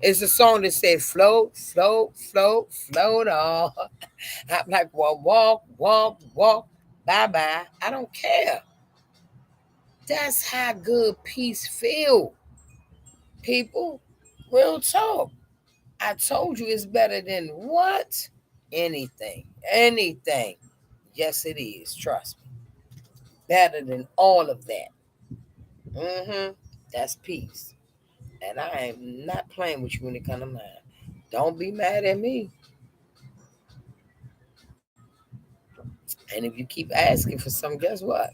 It's a song that said float, float, float, float on. I'm like, well, walk, bye bye. I don't care. That's how good peace feel, people. Real talk. I told you it's better than what? Anything. Anything. Yes, it is. Trust me. Better than all of that. That's peace. And I am not playing with you when it comes to mine. Don't be mad at me. And if you keep asking for something, guess what?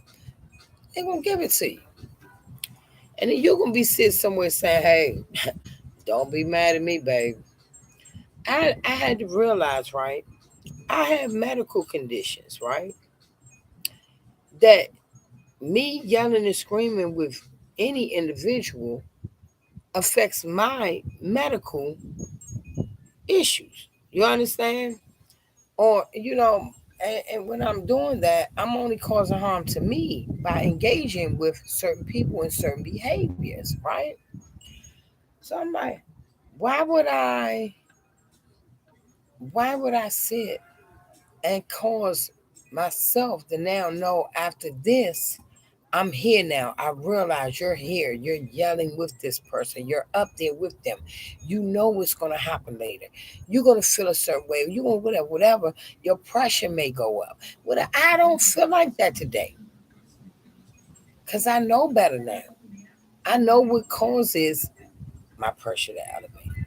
They're gonna give it to you. And then you're gonna be sitting somewhere saying, hey, don't be mad at me, babe. I had to realize, right? I have medical conditions, right? That me yelling and screaming with any individual affects my medical issues. You understand? Or, and when I'm doing that, I'm only causing harm to me by engaging with certain people and certain behaviors, right? So I'm like, why would I why would I sit and cause myself to now know after this I'm here now. I realize you're here. You're yelling with this person. You're up there with them. You know what's going to happen later. You're going to feel a certain way. You're going to whatever. Your pressure may go up. I don't feel like that today because I know better now. I know what causes my pressure to elevate.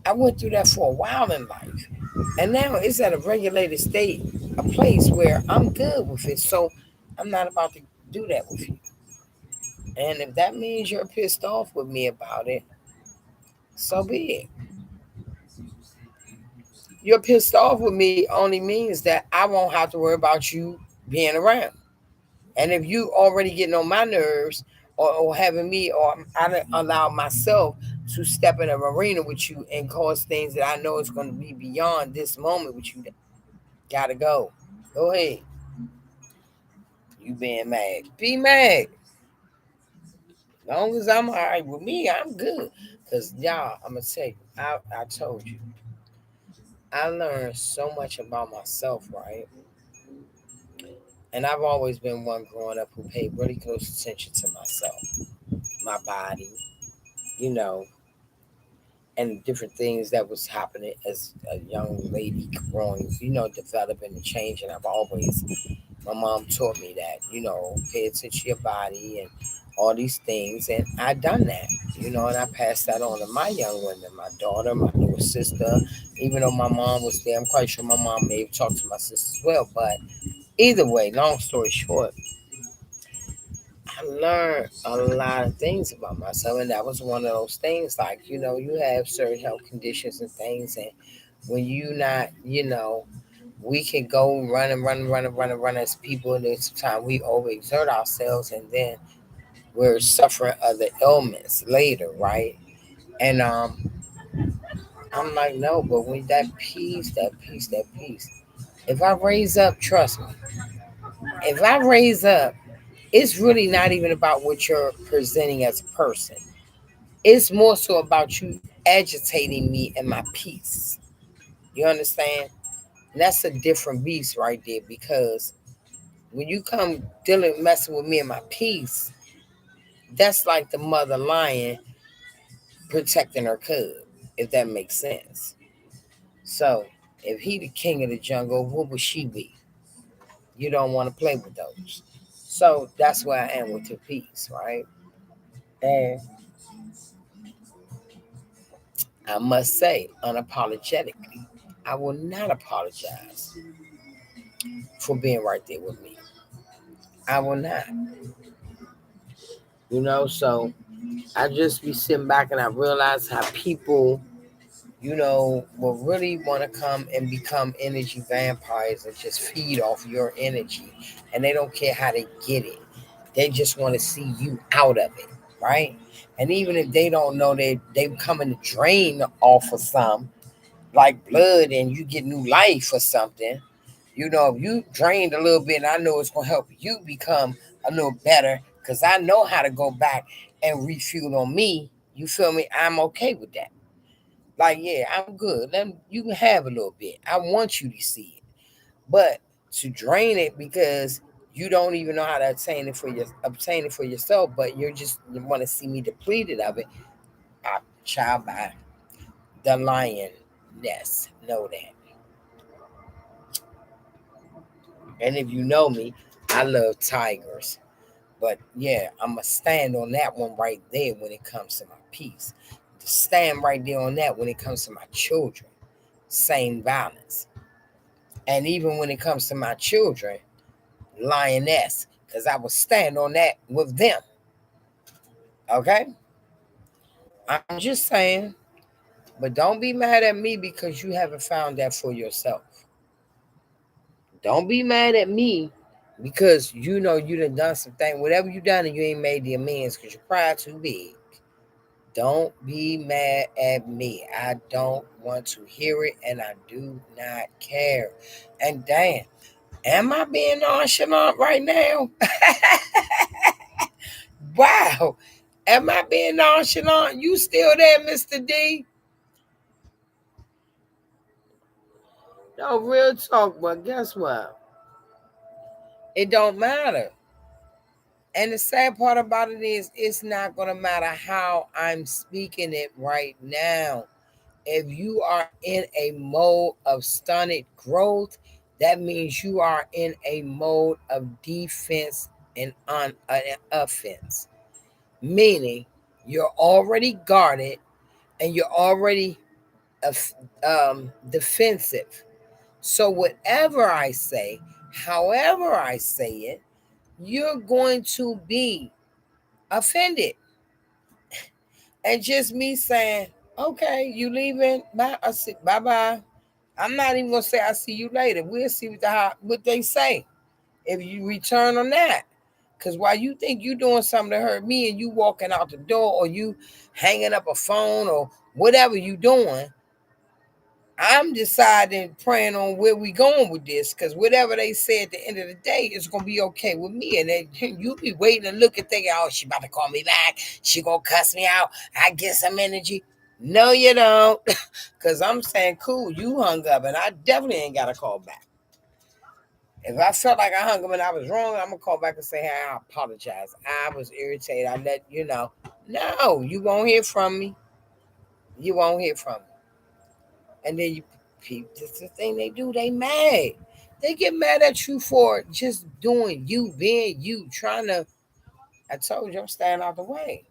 I went through that for a while in life. And now it's at a regulated state, a place where I'm good with it. So I'm not about to do that with you. And if that means you're pissed off with me about it, so be it. You're pissed off with me only means that I won't have to worry about you being around. And if you already getting on my nerves or having me or I don't allow myself to step in an arena with you and cause things that I know is going to be beyond this moment with you, gotta go. Go ahead. You being mad. Be mad. As long as I'm all right with me, I'm good. Because, y'all, I'm going to tell you, I told you, I learned so much about myself, right? And I've always been one growing up who paid really close attention to myself, my body, you know, and different things that was happening as a young lady growing, developing and changing. My mom taught me that, pay attention to your body and all these things. And I done that, and I passed that on to my young women, my daughter, my little sister. Even though my mom was there, I'm quite sure my mom may have talked to my sister as well. But either way, long story short, I learned a lot of things about myself. And that was one of those things like, you have certain health conditions and things. And when you not, we can go run and run and run and run and run as people, and there's time we overexert ourselves, and then we're suffering other ailments later, right? And I'm like, no, but when that peace. If I raise up, trust me, if I raise up, it's really not even about what you're presenting as a person. It's more so about you agitating me and my peace. You understand? And that's a different beast right there because when you come dealing messing with me and my peace, that's like the mother lion protecting her cub, if that makes sense. So if he the king of the jungle, what would she be? You don't want to play with those. So that's where I am with your peace, right? And I must say, unapologetically, I will not apologize for being right there with me. I will not. So I just be sitting back and I realize how people will really want to come and become energy vampires and just feed off your energy. And they don't care how they get it. They just want to see you out of it, right? And even if they don't know they coming to drain off of some, like blood, and you get new life or something, if you drained a little bit, I know it's going to help you become a little better because I know how to go back and refuel on me. You feel me? I'm okay with that. Like, yeah, I'm good. You can have a little bit. I want you to see it. But to drain it because you don't even know how to obtain it for yourself, but you want to see me depleted of it. I child by the lioness. Know that. And if you know me, I love tigers. But yeah, I'ma stand on that one right there when it comes to my peace. Stand right there on that when it comes to my children. Same violence. And even when it comes to my children, lioness, because I will stand on that with them. Okay? I'm just saying, but don't be mad at me because you haven't found that for yourself. Don't be mad at me because you done something, whatever you done, and you ain't made the amends because your pride too big. Don't be mad at me. I don't want to hear it, and I do not care. And damn, am I being nonchalant right now? Wow. Am I being nonchalant? You still there, Mr. D? No, real talk, but guess what? It don't matter. And the sad part about it is, it's not going to matter how I'm speaking it right now. If you are in a mode of stunted growth, that means you are in a mode of defense and on an offense. Meaning you're already guarded and you're already defensive. So whatever I say, however I say it, you're going to be offended. And just me saying, okay, you leaving? Bye. Bye bye. I'm not even gonna say I'll see you later. We'll see what they say if you return or not. Cause while you think you doing something to hurt me and you walking out the door or you hanging up a phone or whatever you doing, I'm deciding, praying on where we going with this, because whatever they say at the end of the day is gonna be okay with me. And then you be waiting and looking, thinking, "Oh, she about to call me back. She gonna cuss me out. I get some energy." No, you don't, because I'm saying, "Cool, you hung up, and I definitely ain't got to call back." If I felt like I hung up and I was wrong, I'm gonna call back and say, "Hey, I apologize. I was irritated. I let you know." No, you won't hear from me. You won't hear from me. And then that's the thing they do. They mad. They get mad at you for just doing you, being you, trying to. I told you I'm staying out the way.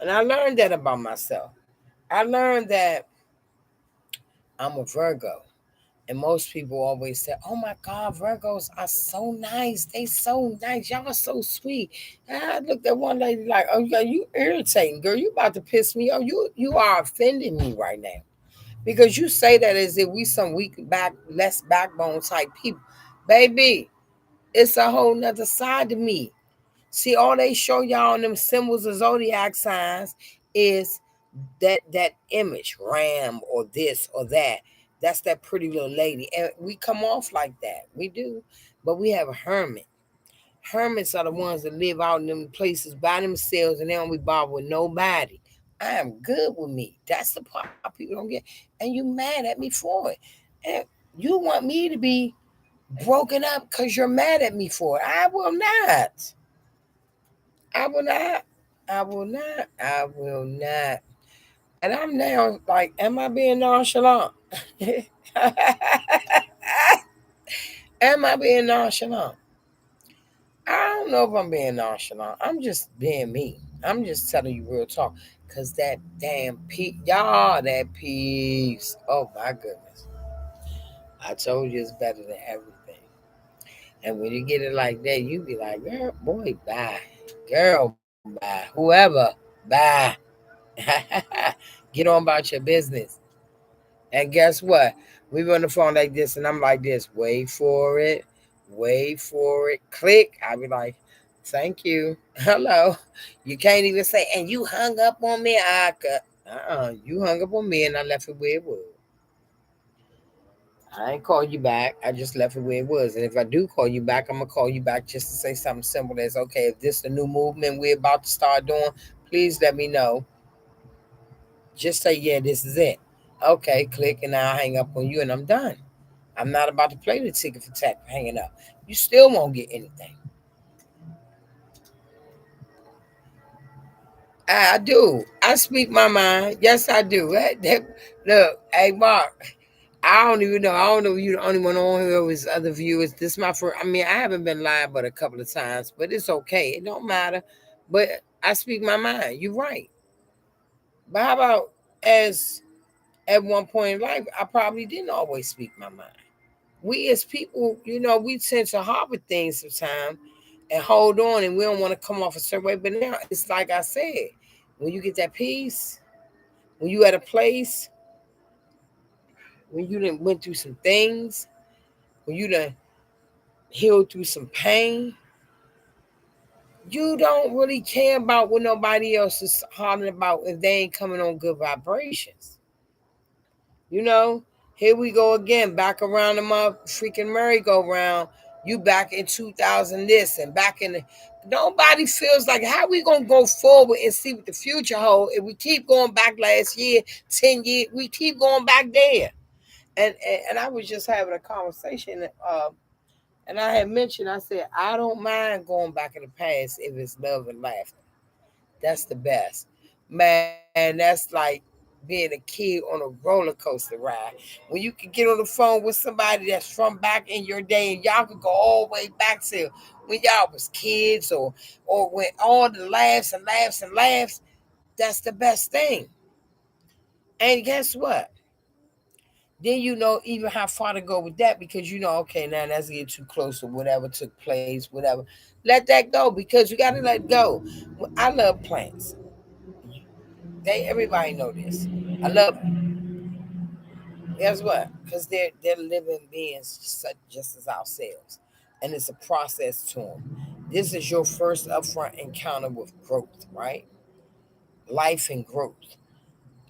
And I learned that about myself. I learned that I'm a Virgo. And most people always say, "Oh my God, Virgos are so nice. They so nice. Y'all are so sweet." And I looked at one lady like, "Oh yeah, you irritating, girl. You about to piss me off. You are offending me right now." Because you say that as if we some weak back, less backbone type people. Baby, it's a whole nother side to me. See, all they show y'all on them symbols of zodiac signs is that image, ram or this or that. That's that pretty little lady. And we come off like that. We do. But we have a hermit. Hermits are the ones that live out in them places by themselves and they don't be bothered with nobody. I am good with me. That's the part people don't get. And you mad at me for it. And you want me to be broken up because you're mad at me for it. I will not. I will not. I will not. I will not. And I'm now like, am I being nonchalant? Am I being nonchalant? I don't know if I'm being nonchalant. I'm just being me. I'm just telling you real talk. Cause that damn peace, y'all, that peace. Oh my goodness. I told you it's better than everything. And when you get it like that, you be like, girl, boy, bye. Girl, bye. Whoever, bye. Get on about your business. And guess what? We were on the phone like this, and I'm like this. Wait for it. Wait for it. Click. I'll be like, thank you. Hello. You can't even say, and you hung up on me. You hung up on me, and I left it where it was. I ain't call you back. I just left it where it was. And if I do call you back, I'm gonna call you back just to say something simple as, okay, if this is the new movement we're about to start doing, please let me know. Just say, yeah, this is it. Okay, click, and I'll hang up on you, and I'm done. I'm not about to play the ticket for tack hanging up. You still won't get anything. I do. I speak my mind. Yes, I do. Look, hey, Mark. I don't even know. I don't know if you're the only one on here with other viewers. This is my first. I mean, I haven't been live but a couple of times, but it's okay. It don't matter. But I speak my mind. You're right. But how about as at one point in life, I probably didn't always speak my mind. We as people, we tend to harbor things sometimes and hold on, and we don't want to come off a certain way. But now it's like I said, when you get that peace, when you at a place, when you done went through some things, when you done healed through some pain, you don't really care about what nobody else is hollering about if they ain't coming on good vibrations. You know, here we go again, back around the freaking merry-go-round. You back in 2000 this and back in the. Nobody feels like how we gonna go forward and see what the future holds if we keep going back last year, 10 years, we keep going back there. And I was just having a conversation And I had mentioned, I said, I don't mind going back in the past if it's love and laughter. That's the best. Man, that's like being a kid on a roller coaster ride. When you can get on the phone with somebody that's from back in your day and y'all could go all the way back to when y'all was kids or when all the laughs and laughs and laughs, that's the best thing. And guess what? Then you know even how far to go with that because you know, okay, now that's get too close or whatever took place, whatever. Let that go because you gotta let go. I love plants. Everybody know this. I love them. Guess what? Because they're living beings just as ourselves, and it's a process to them. This is your first upfront encounter with growth, right? Life and growth.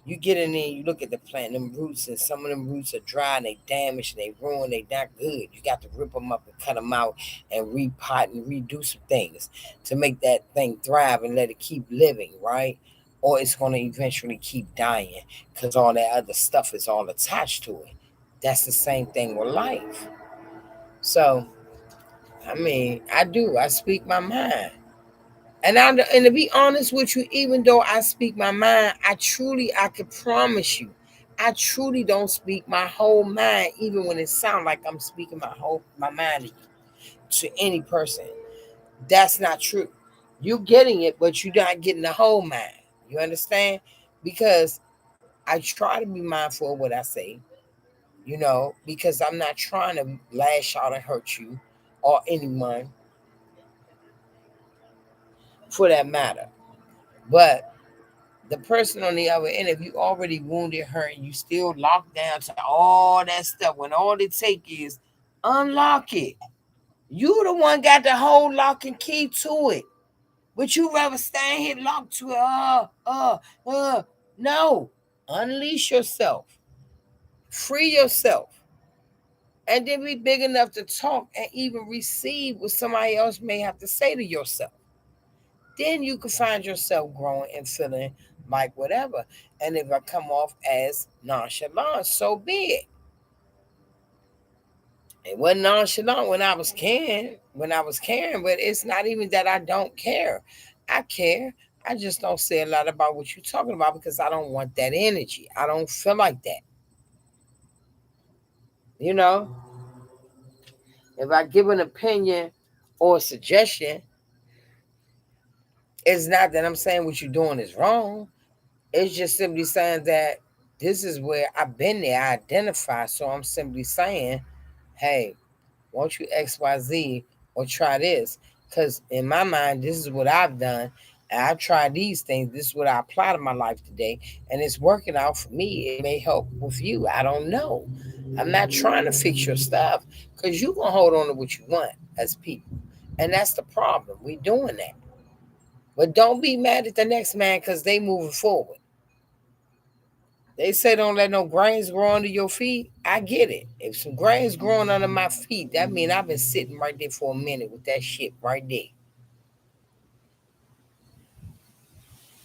You get in there, you look at the plant, them roots, and some of them roots are dry and they damaged, and they ruined, they not good. You got to rip them up and cut them out and repot and redo some things to make that thing thrive and let it keep living, right? Or it's going to eventually keep dying because all that other stuff is all attached to it. That's the same thing with life. So, I mean, I do. I speak my mind. And to be honest with you, even though I speak my mind, I can promise you, I truly don't speak my whole mind, even when it sounds like I'm speaking my mind to any person. That's not true. You're getting it, but you're not getting the whole mind. You understand? Because I try to be mindful of what I say, because I'm not trying to lash out and hurt you or anyone for that matter. But the person on the other end, if you already wounded her and you still locked down to all that stuff, when all it take is unlock it. You the one got the whole lock and key to it. But you rather stand here locked to it. No. Unleash yourself. Free yourself. And then be big enough to talk and even receive what somebody else may have to say to yourself. Then you can find yourself growing and feeling like whatever. And if I come off as nonchalant, so be it. It wasn't nonchalant when I was caring, but it's not even that I don't care. I care. I just don't say a lot about what you're talking about because I don't want that energy. I don't feel like that. You know, if I give an opinion or a suggestion, it's not that I'm saying what you're doing is wrong. It's just simply saying that this is where I've been there. I identify. So I'm simply saying, hey, won't you XYZ or try this? Because in my mind, this is what I've done. And I've tried these things. This is what I apply to my life today. And it's working out for me. It may help with you. I don't know. I'm not trying to fix your stuff because you're going to hold on to what you want as people. And that's the problem. We're doing that. But don't be mad at the next man because they moving forward. They say don't let no grains grow under your feet. I get it. If some grains growing under my feet, that means I've been sitting right there for a minute with that shit right there.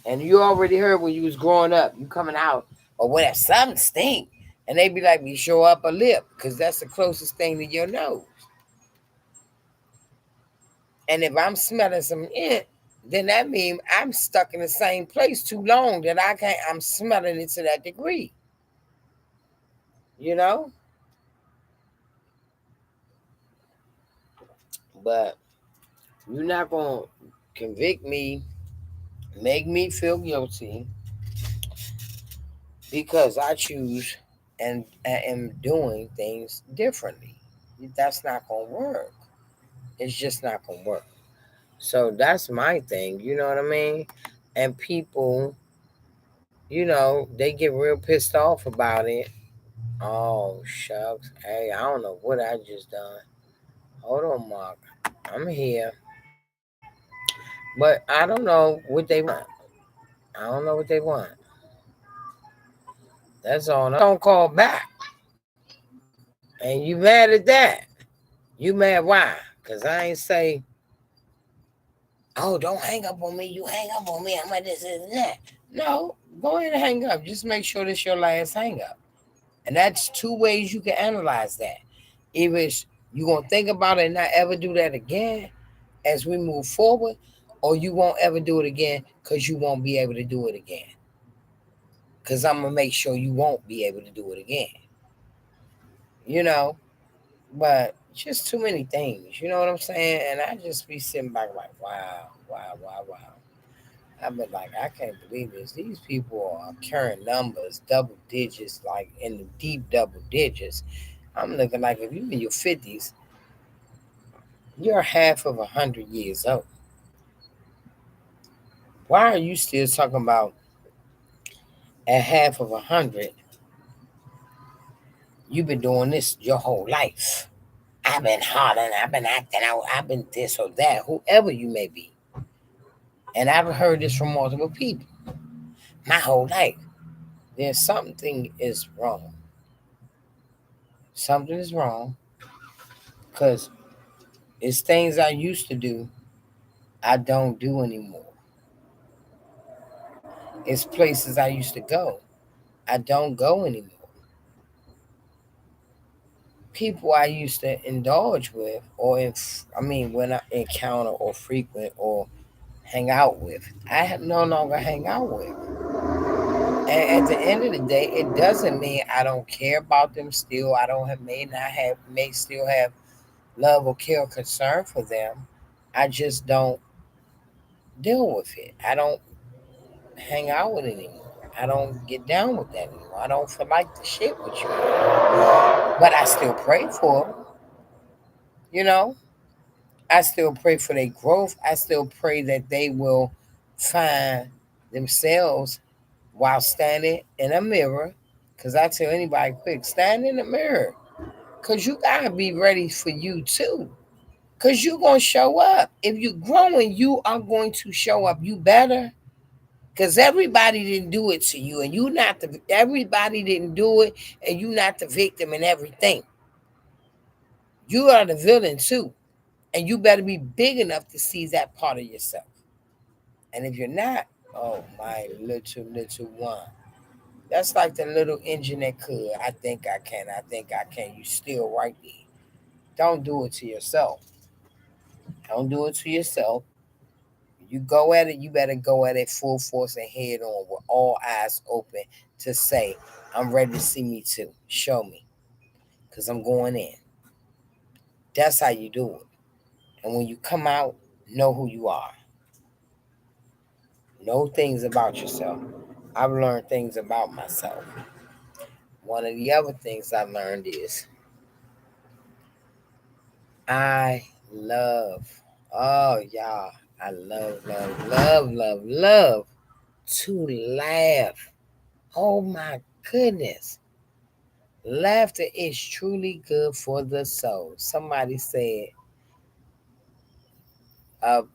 And you already heard when you was growing up, you coming out or whatever, something stink. And they be like, be show up a lip, because that's the closest thing to your nose. And if I'm smelling some it, then that means I'm stuck in the same place too long that I'm smelling it to that degree. You know? But you're not gonna convict me, make me feel guilty because I choose and am doing things differently. That's not gonna work. It's just not gonna work. So that's my thing, you know what I mean? And people, they get real pissed off about it. Oh shucks. Hey, I don't know what I just done. Hold on, Mark. I'm here. But I don't know what they want. I don't know what they want. That's all. Don't call back. And you mad at that. You mad why? Because I ain't say, oh, don't hang up on me. You hang up on me. I'm like this and that. No, go ahead and hang up. Just make sure this your last hang up. And that's two ways you can analyze that. Either it's You gonna think about it and not ever do that again as we move forward, or you won't ever do it again because you won't be able to do it again. Because I'm gonna make sure you won't be able to do it again. You know, but just too many things. You know what I'm saying? And I just be sitting back like, wow, wow, wow, wow. I've been like, I can't believe this. These people are carrying numbers, double digits, like in the deep double digits. I'm looking like if you in your 50s, you're half of 100 years old. Why are you still talking about at half of 100? You've been doing this your whole life. I've been hollering, I've been acting out, I've been this or that, whoever you may be. And I've heard this from multiple people my whole life. There's something is wrong. Something is wrong because it's things I used to do I don't do anymore. It's places I used to go I don't go anymore. People I used to indulge with, or I mean, when I encounter or frequent or hang out with, no longer hang out with. And at the end of the day, it doesn't mean I don't care about them still. I don't have may not have may still have love or care or concern for them. I just don't deal with it. I don't hang out with it anymore. I don't get down with that anymore. I don't feel like the shit with you. But I still pray for them, you know? I still pray for their growth. I still pray that they will find themselves while standing in a mirror. Because I tell anybody quick, stand in the mirror. Because you got to be ready for you too. Because you're going to show up. If you're growing, you are going to show up. You better. Because everybody didn't do it to you. And you not the, everybody didn't do it. And you not the victim in everything. You are the villain too. And you better be big enough to see that part of yourself. And if you're not, oh my little one. That's like the little engine that could. I think I can. I think I can. You still right there. Don't do it to yourself. Don't do it to yourself. You go at it, you better go at it full force and head on with all eyes open to say, I'm ready to see me too. Show me. Because I'm going in. That's how you do it. And when you come out, know who you are. Know things about yourself. I've learned things about myself. One of the other things I learned is I love, oh, y'all, I love to laugh. Oh my goodness. Laughter is truly good for the soul. Somebody said,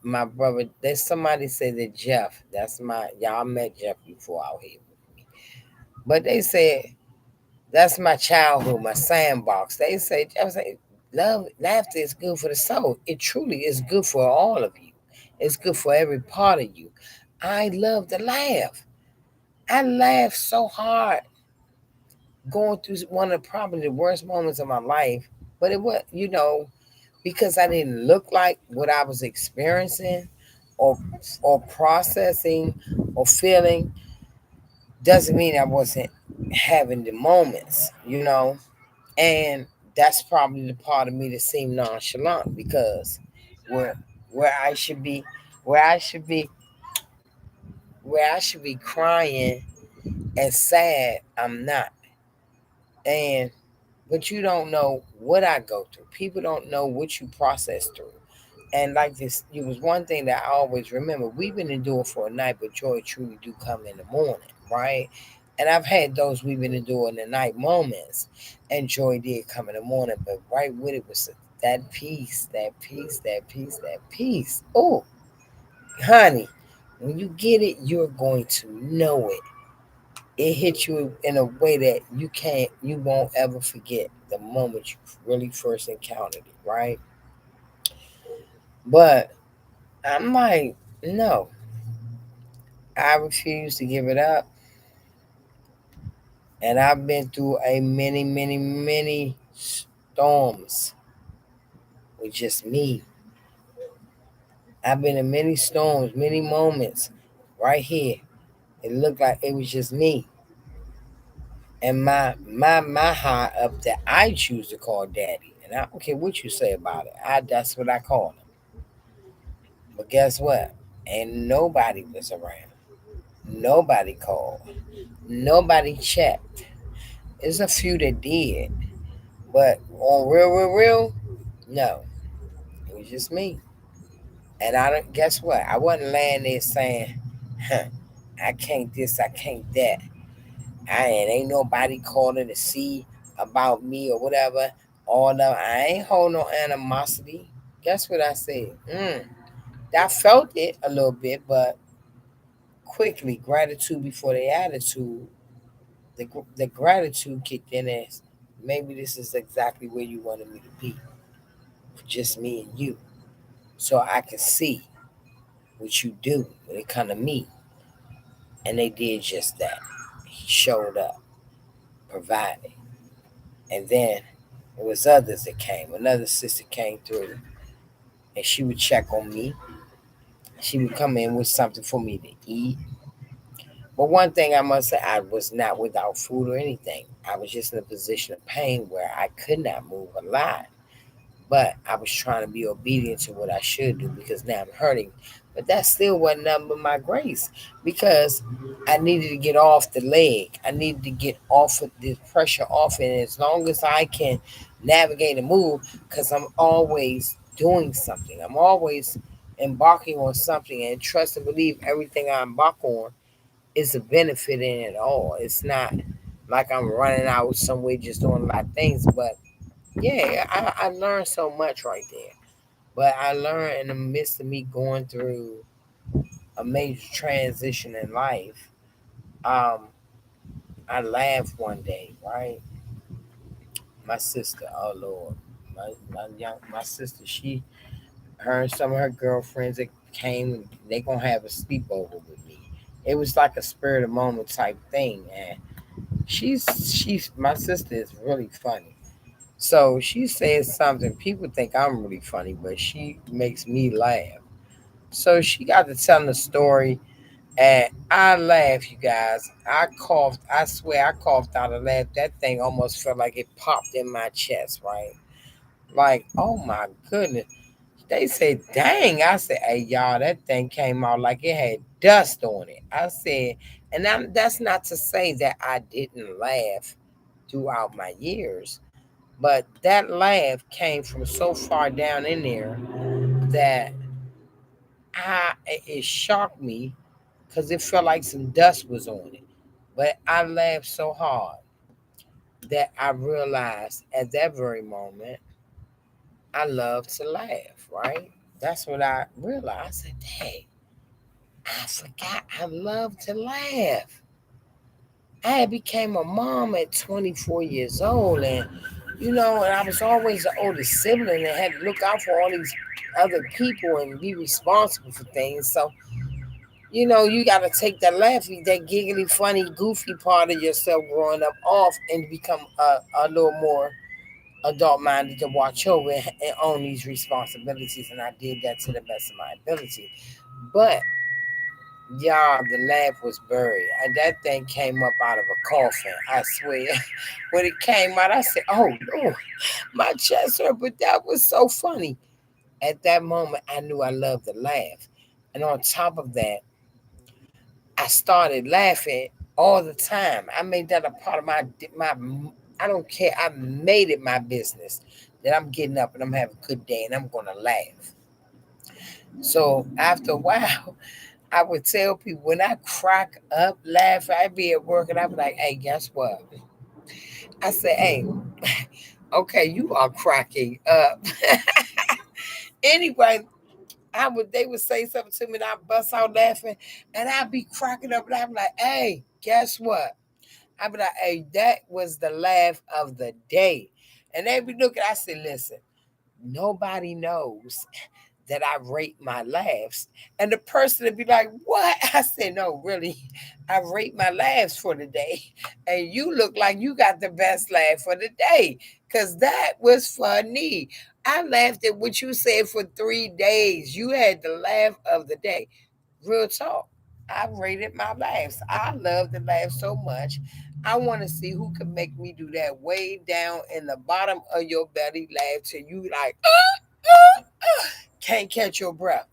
my brother, there's somebody said that Jeff, that's my, y'all met Jeff before out here with me. But they said, that's my childhood, my sandbox. They say, Jeff say, laughter is good for the soul. It truly is good for all of you. It's good for every part of you. I love to laugh. I laughed so hard going through one of the probably the worst moments of my life. But it was, because I didn't look like what I was experiencing or processing or feeling doesn't mean I wasn't having the moments. And that's probably the part of me that seemed nonchalant because where where I should be where I should be where I should be crying and sad, I'm not. And but you don't know what I go through. People don't know what you process through. And like this, it was one thing that I always remember. We've been enduring for a night, but joy truly do come in the morning, right? And I've had those we've been enduring the night moments, and joy did come in the morning. But right with it was that peace, that peace, that peace, that peace. Oh, honey, when you get it, you're going to know it. It hits you in a way that you won't ever forget the moment you really first encountered it, right? But I'm like, no, I refuse to give it up. And I've been through a many, many, many storms. with just me. I've been in many storms, many moments right here. It looked like it was just me and my high up that I choose to call daddy. And I don't care what you say about it. That's what I call him. But guess what? Ain't nobody was around. Nobody called. Nobody checked. There's a few that did. But on real, no. It was just me. And I don't guess what? I wasn't laying there saying, huh, I can't this, I can't that. Ain't nobody calling to see about me or whatever. All the I ain't hold no animosity. Guess what I said? I felt it a little bit, but quickly gratitude before the attitude. The gratitude kicked in as maybe this is exactly where you wanted me to be, just me and you, so I can see what you do when it come to me. And they did just that. He showed up, provided. And then it was others that came. Another sister came through and she would check on me. She would come in with something for me to eat. But one thing I must say, I was not without food or anything. I was just in a position of pain where I could not move a lot. But I was trying to be obedient to what I should do because now I'm hurting. But that still wasn't nothing but my grace because I needed to get off the leg. I needed to get off of this pressure off. And as long as I can navigate and move, because I'm always doing something, I'm always embarking on something and trust and believe everything I embark on is a benefit in it all. It's not like I'm running out somewhere just doing a lot of things, but yeah, I learned so much right there. But I learned in the midst of me going through a major transition in life. Um, I laughed one day, right? My sister, oh Lord, my sister, her and some of her girlfriends that came, they gonna have a sleepover with me. It was like a spirit of moment type thing, and she's my sister is really funny. So she says something. People think I'm really funny, but she makes me laugh. So she got to telling the story, and I laughed, you guys. I coughed. I swear, I coughed out a laugh. That thing almost felt like it popped in my chest, right? Like, oh my goodness. They said, dang. I said, hey, y'all, that thing came out like it had dust on it. I said, and that's not to say that I didn't laugh throughout my years. But that laugh came from so far down in there that it shocked me because it felt like some dust was on it. But I laughed so hard that I realized at that very moment I love to laugh, right? That's what I realized. I said, dang, I forgot I love to laugh. I had became a mom at 24 years old, and and I was always the oldest sibling and had to look out for all these other people and be responsible for things. So, you got to take that laughy, that giggly, funny, goofy part of yourself growing up off and become a little more adult minded to watch over and own these responsibilities. And I did that to the best of my ability. But y'all, the laugh was buried. And that thing came up out of a coffin. I swear. When it came out, I said, "Oh Lord, my chest hurt." But that was so funny. At that moment, I knew I loved to laugh. And on top of that, I started laughing all the time. I made that a part of my. I don't care. I made it my business that I'm getting up and I'm having a good day and I'm gonna laugh. So after a while, I would tell people when I crack up, laugh, I'd be at work and I'd be like, hey, guess what? I said, hey, okay, you are cracking up. Anyway, they would say something to me and I'd bust out laughing and I'd be cracking up and I'd be like, hey, guess what? I'd be like, hey, that was the laugh of the day. And they'd be looking, I said, listen, nobody knows that I rate my laughs. And the person would be like, what? I said, no, really, I rate my laughs for the day. And you look like you got the best laugh for the day. Cause that was funny. I laughed at what you said for 3 days. You had the laugh of the day. Real talk. I rated my laughs. I love to laugh so much. I want to see who can make me do that way down in the bottom of your belly laugh till you like can't catch your breath.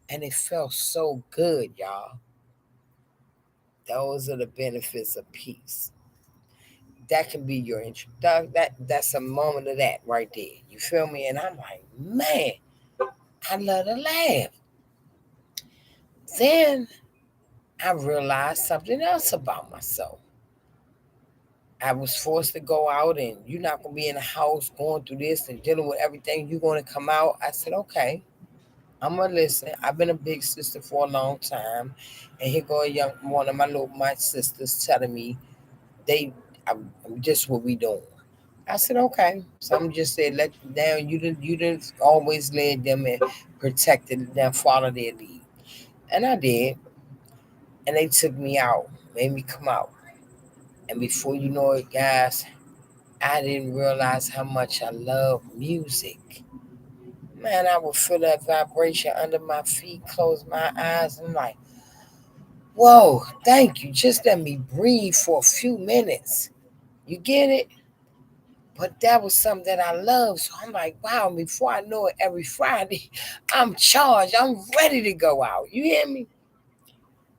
And it felt so good, y'all. Those are the benefits of peace. That can be your introduction. That's a moment of that right there. You feel me? And I'm like, man, I love to laugh. Then I realized something else about myself. I was forced to go out, and you're not gonna be in the house going through this and dealing with everything. You're gonna come out. I said, okay, I'm gonna listen. I've been a big sister for a long time, and here go a young one of my sisters telling me they just what we doing. I said, okay. Some just said, let them down. You didn't always lead them and protected them, follow their lead. And I did. And they took me out, made me come out. And before you know it, guys, I didn't realize how much I love music. Man, I would feel that vibration under my feet, close my eyes, and I'm like, whoa, thank you. Just let me breathe for a few minutes. You get it? But that was something that I love. So I'm like, wow, before I know it, every Friday, I'm charged. I'm ready to go out. You hear me?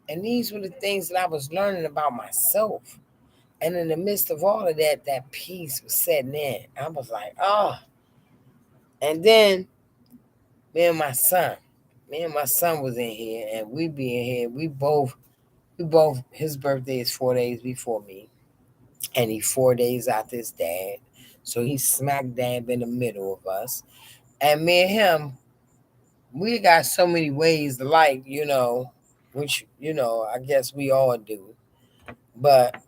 And these were the things that I was learning about myself. And in the midst of all of that, that peace was setting in. I was like, oh. And then me and my son was in here, and we be in here. We both, his birthday is 4 days before me, and he's 4 days after his dad. So he's smack dab in the middle of us. And me and him, we got so many ways to like, which, I guess we all do. But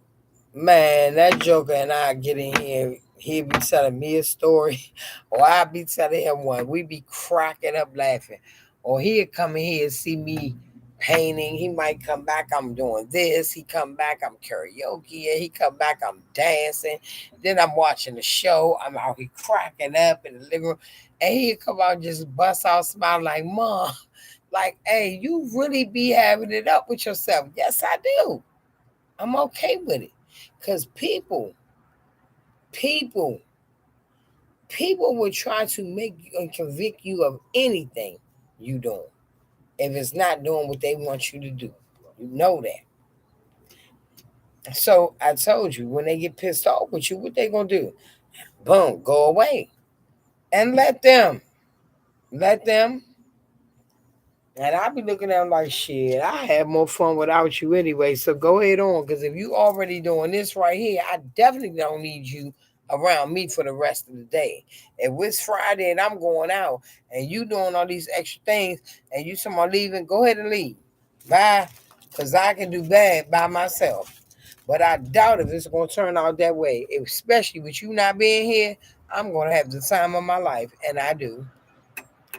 man, that Joker and I get in here, he'll be telling me a story, or I'll be telling him one. We be cracking up laughing. Or he'll come in here and see me painting. He might come back, I'm doing this. He come back, I'm karaoke. He come back, I'm dancing. Then I'm watching the show. I'm out here cracking up in the living room. And he'll come out and just bust out smiling like, Mom, like, hey, you really be having it up with yourself. Yes, I do. I'm okay with it. Because people, people will try to make you and convict you of anything you doing. If it's not doing what they want you to do. You know that. So I told you, when they get pissed off with you, what they gonna do? Boom, go away. And let them. And I be looking at them like, shit, I have more fun without you anyway. So go ahead on. Because if you already doing this right here, I definitely don't need you around me for the rest of the day. If it's Friday and I'm going out and you doing all these extra things and you someone leaving, go ahead and leave. Bye. Because I can do bad by myself. But I doubt if it's going to turn out that way. Especially with you not being here, I'm going to have the time of my life. And I do.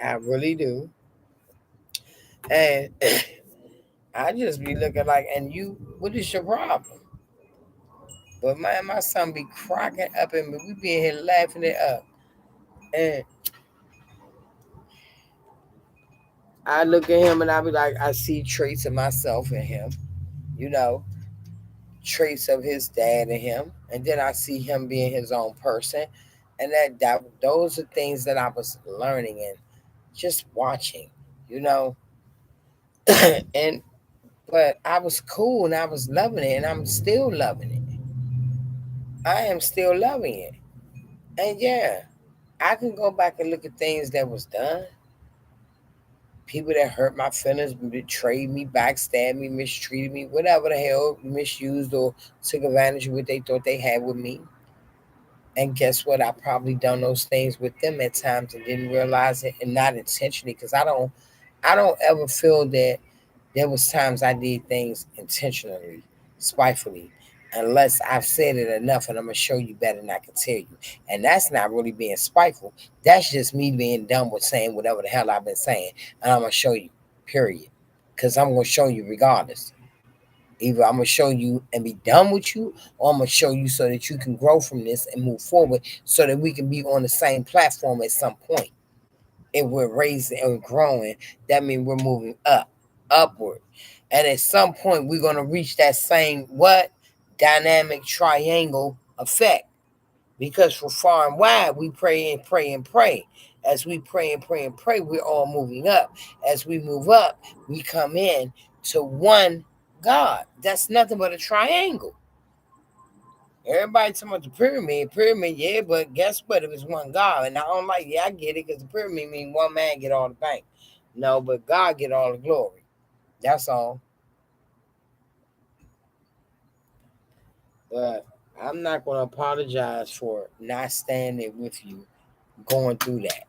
I really do. And I just be looking like, and you, what is your problem? But man, my son be cracking up at me. We be in here laughing it up. And I look at him and I be like, I see traits of myself in him, you know, traits of his dad in him. And then I see him being his own person. And that those are things that I was learning and just watching, you know. and but I was cool and I was loving it and I'm still loving it. I am still loving it. And yeah, I can go back and look at things that was done. People that hurt my feelings, betrayed me, backstabbed me, mistreated me, whatever the hell, misused or took advantage of what they thought they had with me. And guess what? I probably done those things with them at times and didn't realize it, and not intentionally, because I don't ever feel that there was times I did things intentionally, spitefully, unless I've said it enough and I'm gonna show you better than I can tell you. And that's not really being spiteful. That's just me being done with saying whatever the hell I've been saying, and I'm gonna show you. Period. Because I'm gonna show you regardless. Either I'm gonna show you and be done with you, or I'm gonna show you so that you can grow from this and move forward, so that we can be on the same platform at some point. If we're raising and growing, that means we're moving upward. And at some point, we're going to reach that same what? Dynamic triangle effect. Because for far and wide, we pray and pray and pray. As we pray and pray and pray, we're all moving up. As we move up, we come in to one God. That's nothing but a triangle. Everybody talking about the pyramid, yeah, but guess what? It was one God. And I don't like, yeah, I get it, because the pyramid means one man get all the bank. No, but God get all the glory. That's all. But I'm not going to apologize for not standing with you going through that.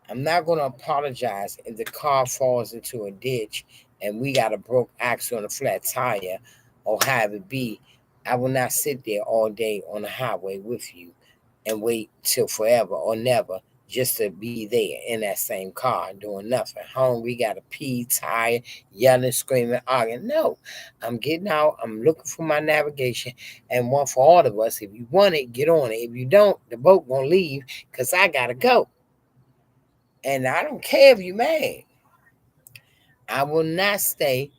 I'm not going to apologize if the car falls into a ditch and we got a broke axle and a flat tire or have it be. I will not sit there all day on the highway with you and wait till forever or never just to be there in that same car doing nothing. Home, we got to pee, tired, yelling, screaming, arguing. No, I'm getting out. I'm looking for my navigation. And one for all of us, if you want it, get on it. If you don't, the boat won't leave because I got to go. And I don't care if you mad. I will not stay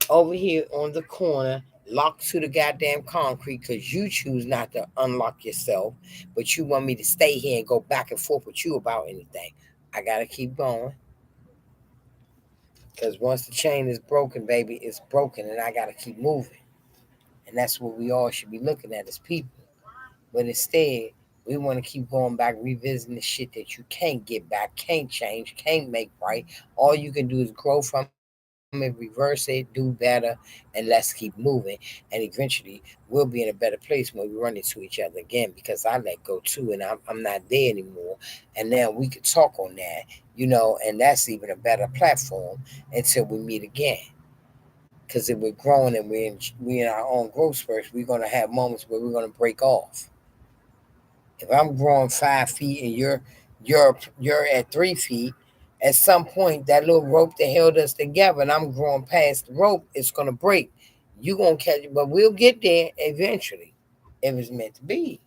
over here on the corner locked to the goddamn concrete because you choose not to unlock yourself, but you want me to stay here and go back and forth with you about anything. I gotta keep going. Because once the chain is broken, baby, it's broken and I gotta keep moving. And that's what we all should be looking at as people. But instead, we want to keep going back, revisiting the shit that you can't get back, can't change, can't make right. All you can do is grow from it, reverse it, do better, and let's keep moving. And eventually, we'll be in a better place when we run into each other again because I let go too and I'm not there anymore. And now we could talk on that, and that's even a better platform until we meet again. Because if we're growing and we're in our own growth spurts, we're going to have moments where we're going to break off. If I'm growing 5 feet and you're at 3 feet, at some point that little rope that held us together and I'm growing past the rope, it's gonna break. You gonna catch it, but we'll get there eventually if it's meant to be.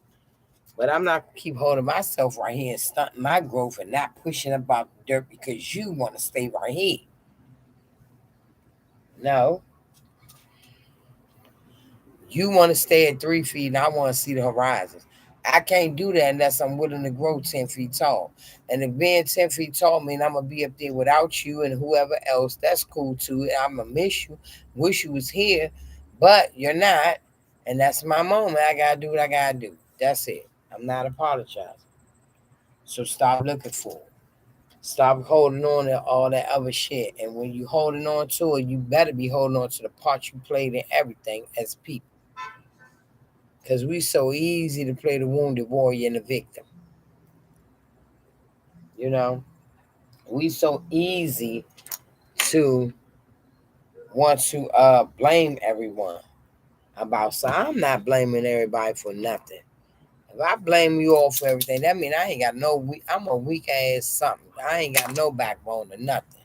But I'm not gonna keep holding myself right here and stunting my growth and not pushing about the dirt because you want to stay right here. No, you want to stay at 3 feet and I want to see the horizon. I can't do that unless I'm willing to grow 10 feet tall. And if being 10 feet tall means I'm going to be up there without you and whoever else, that's cool too. I'm going to miss you, wish you was here, but you're not. And that's my moment. I got to do what I got to do. That's it. I'm not apologizing. So stop looking for it. Stop holding on to all that other shit. And when you holding on to it, you better be holding on to the part you played in everything as people. Because we so easy to play the wounded warrior and the victim. You know, we so easy to want to blame everyone about. So I'm not blaming everybody for nothing. If I blame you all for everything, that means I ain't got no I'm a weak ass something. I ain't got no backbone or nothing.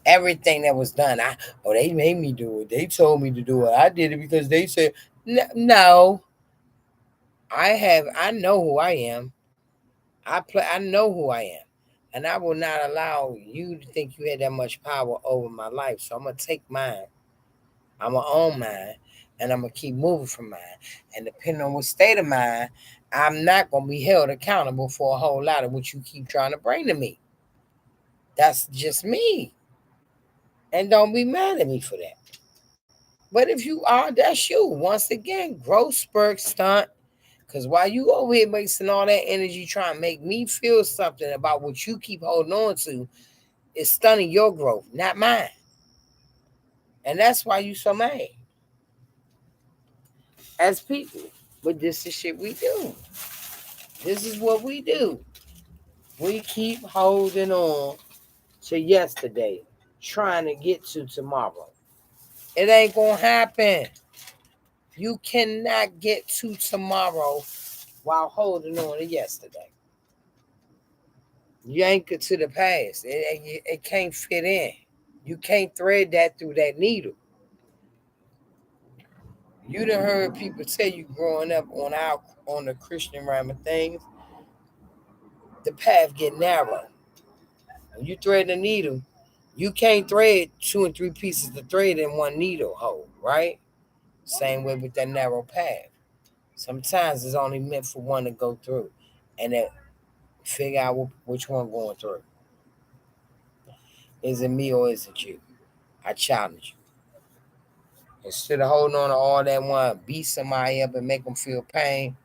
Everything that was done, they made me do it. They told me to do it. I did it because they said no. I know who I am. I know who I am. And I will not allow you to think you had that much power over my life. So I'm gonna take mine. I'm gonna own mine and I'm gonna keep moving from mine. And depending on what state of mind, I'm not gonna be held accountable for a whole lot of what you keep trying to bring to me. That's just me. And don't be mad at me for that. But if you are, that's you. Once again, growth spurt stunt. Because while you over here wasting all that energy trying to make me feel something about what you keep holding on to, it's stunning your growth, not mine. And that's why you so mad as people. But this is shit we do. This is what we do. We keep holding on to yesterday, trying to get to tomorrow. It ain't gonna happen. You cannot get to tomorrow while holding on to yesterday. You anchor to the past. It can't fit in. You can't thread that through that needle. You done heard people tell you growing up on the Christian realm of things, the path get narrow. When you thread a needle, you can't thread two and three pieces of thread in one needle hole, right? Same way with that narrow path. Sometimes it's only meant for one to go through, and then figure out which one going through. Is it me or is it you? I challenge you. Instead of holding on to all that one, beat somebody up and make them feel pain.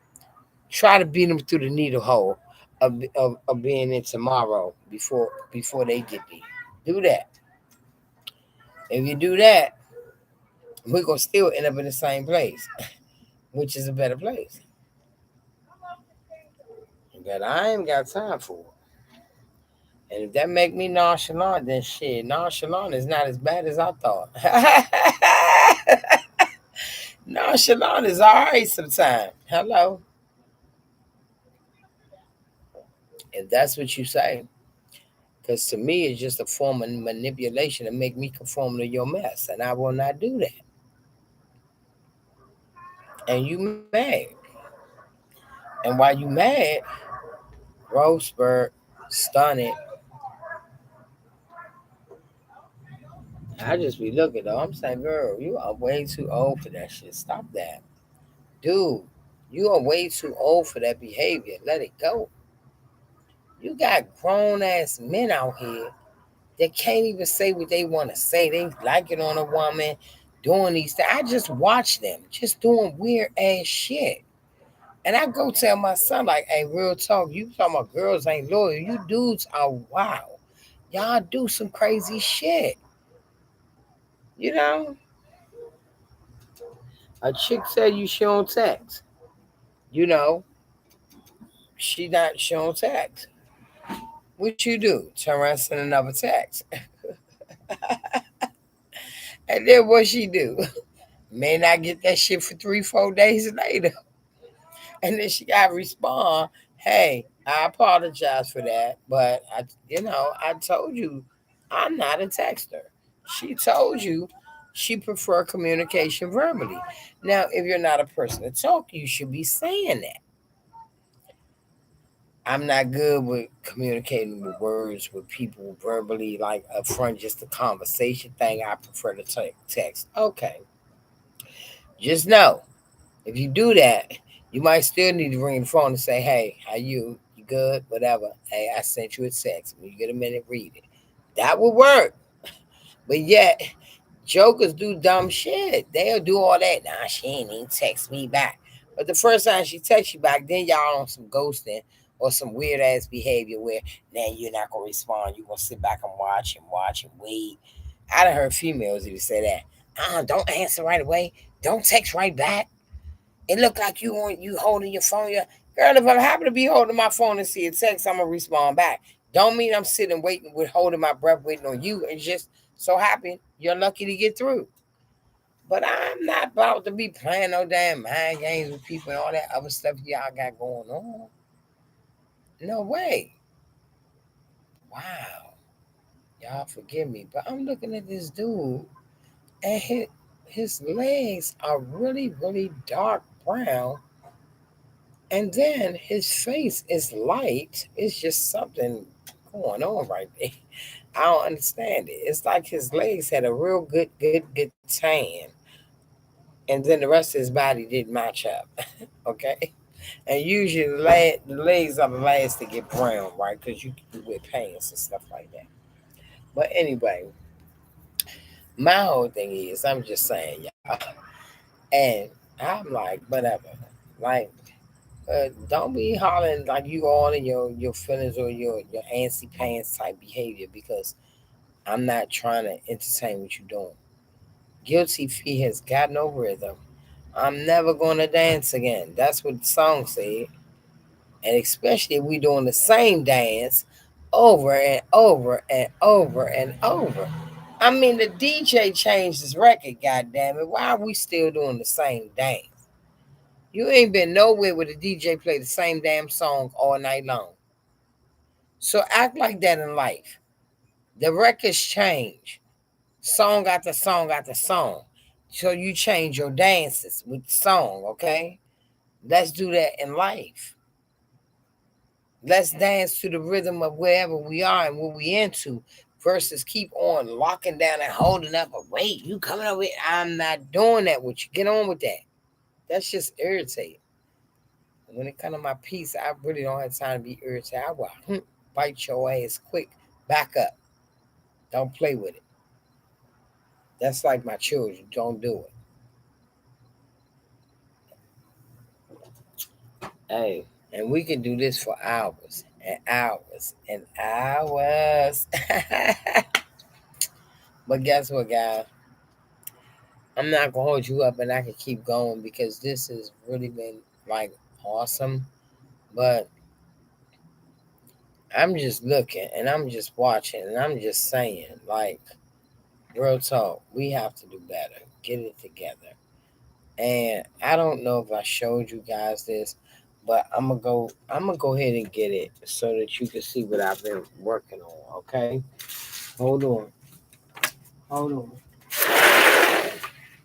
Try to beat them through the needle hole of being in tomorrow before they get there. Do that. If you do that, we're gonna still end up in the same place, which is a better place. But I ain't got time for it. And if that make me nonchalant, then shit, nonchalant is not as bad as I thought. Nonchalant is all right sometimes. Hello, if that's what you say. Because to me, it's just a form of manipulation to make me conform to your mess. And I will not do that. And you mad. And while you mad, Roseburg, stunning. I just be looking though. I'm saying, girl, you are way too old for that shit. Stop that. Dude, you are way too old for that behavior. Let it go. You got grown ass men out here that can't even say what they want to say. They like it on a woman, doing these things. I just watch them, just doing weird ass shit. And I go tell my son, like, hey, real talk, you talking about girls ain't loyal. You dudes are wow. Y'all do some crazy shit. You know? A chick tell you she don't text. You know, she don't text. What you do? Turn around and send another text. And then what she do? May not get that shit for 3, 4 days later. And then she got to respond, hey, I apologize for that, but I told you I'm not a texter. She told you she prefer communication verbally. Now, if you're not a person to talk, you should be saying that. I'm not good with communicating with words with people verbally, like up front, just a conversation thing. I prefer to text. Okay, just know if you do that, you might still need to ring the phone and say, "Hey, how you? You good? Whatever. Hey, I sent you a text. When you get a minute, read it." That would work. But yet, jokers do dumb shit. They'll do all that. Nah, she ain't even text me back. But the first time she texts you back, then y'all on some ghosting or some weird ass behavior where now you're not gonna respond. You're gonna sit back and watch and wait. I done heard females even say that. Don't answer right away. Don't text right back. It look like you holding your phone. Girl, if I happen to be holding my phone and see a text, I'm gonna respond back. Don't mean I'm sitting waiting with holding my breath waiting on you. It's just so happy you're lucky to get through. But I'm not about to be playing no damn mind games with people and all that other stuff y'all got going on. No way. Wow. Y'all forgive me, but I'm looking at this dude and his legs are really, really dark brown. And then his face is light. It's just something going on right there. I don't understand it. It's like his legs had a real good tan, and then the rest of his body didn't match up. Okay, and usually the legs are the last to get brown, right? Because you wear pants and stuff like that. But anyway, my whole thing is, I'm just saying, y'all, and I'm like, whatever, like. Don't be hollering like you all in your feelings or your antsy pants type behavior because I'm not trying to entertain what you're doing. Guilty feet has gotten over it though. I'm never gonna dance again. That's what the song said. And especially if we doing the same dance over and over and over and over. I mean the DJ changed his record, god damn it. Why are we still doing the same dance? You ain't been nowhere where the DJ play the same damn song all night long. So act like that in life. The records change, song after song after song. So you change your dances with the song, okay? Let's do that in life. Let's dance to the rhythm of wherever we are and what we into versus keep on locking down and holding up. But wait, you coming over here? I'm not doing that with you. Get on with that. That's just irritating. When it comes to my piece, I really don't have time to be irritated. I will bite your ass quick. Back up. Don't play with it. That's like my children. Don't do it. Hey, and we can do this for hours and hours and hours. But guess what, guys? I'm not gonna hold you up, and I can keep going because this has really been like awesome. But I'm just looking and I'm just watching and I'm just saying, like, real talk, we have to do better. Get it together. And I don't know if I showed you guys this, but I'm gonna go ahead and get it so that you can see what I've been working on, okay? Hold on. Hold on.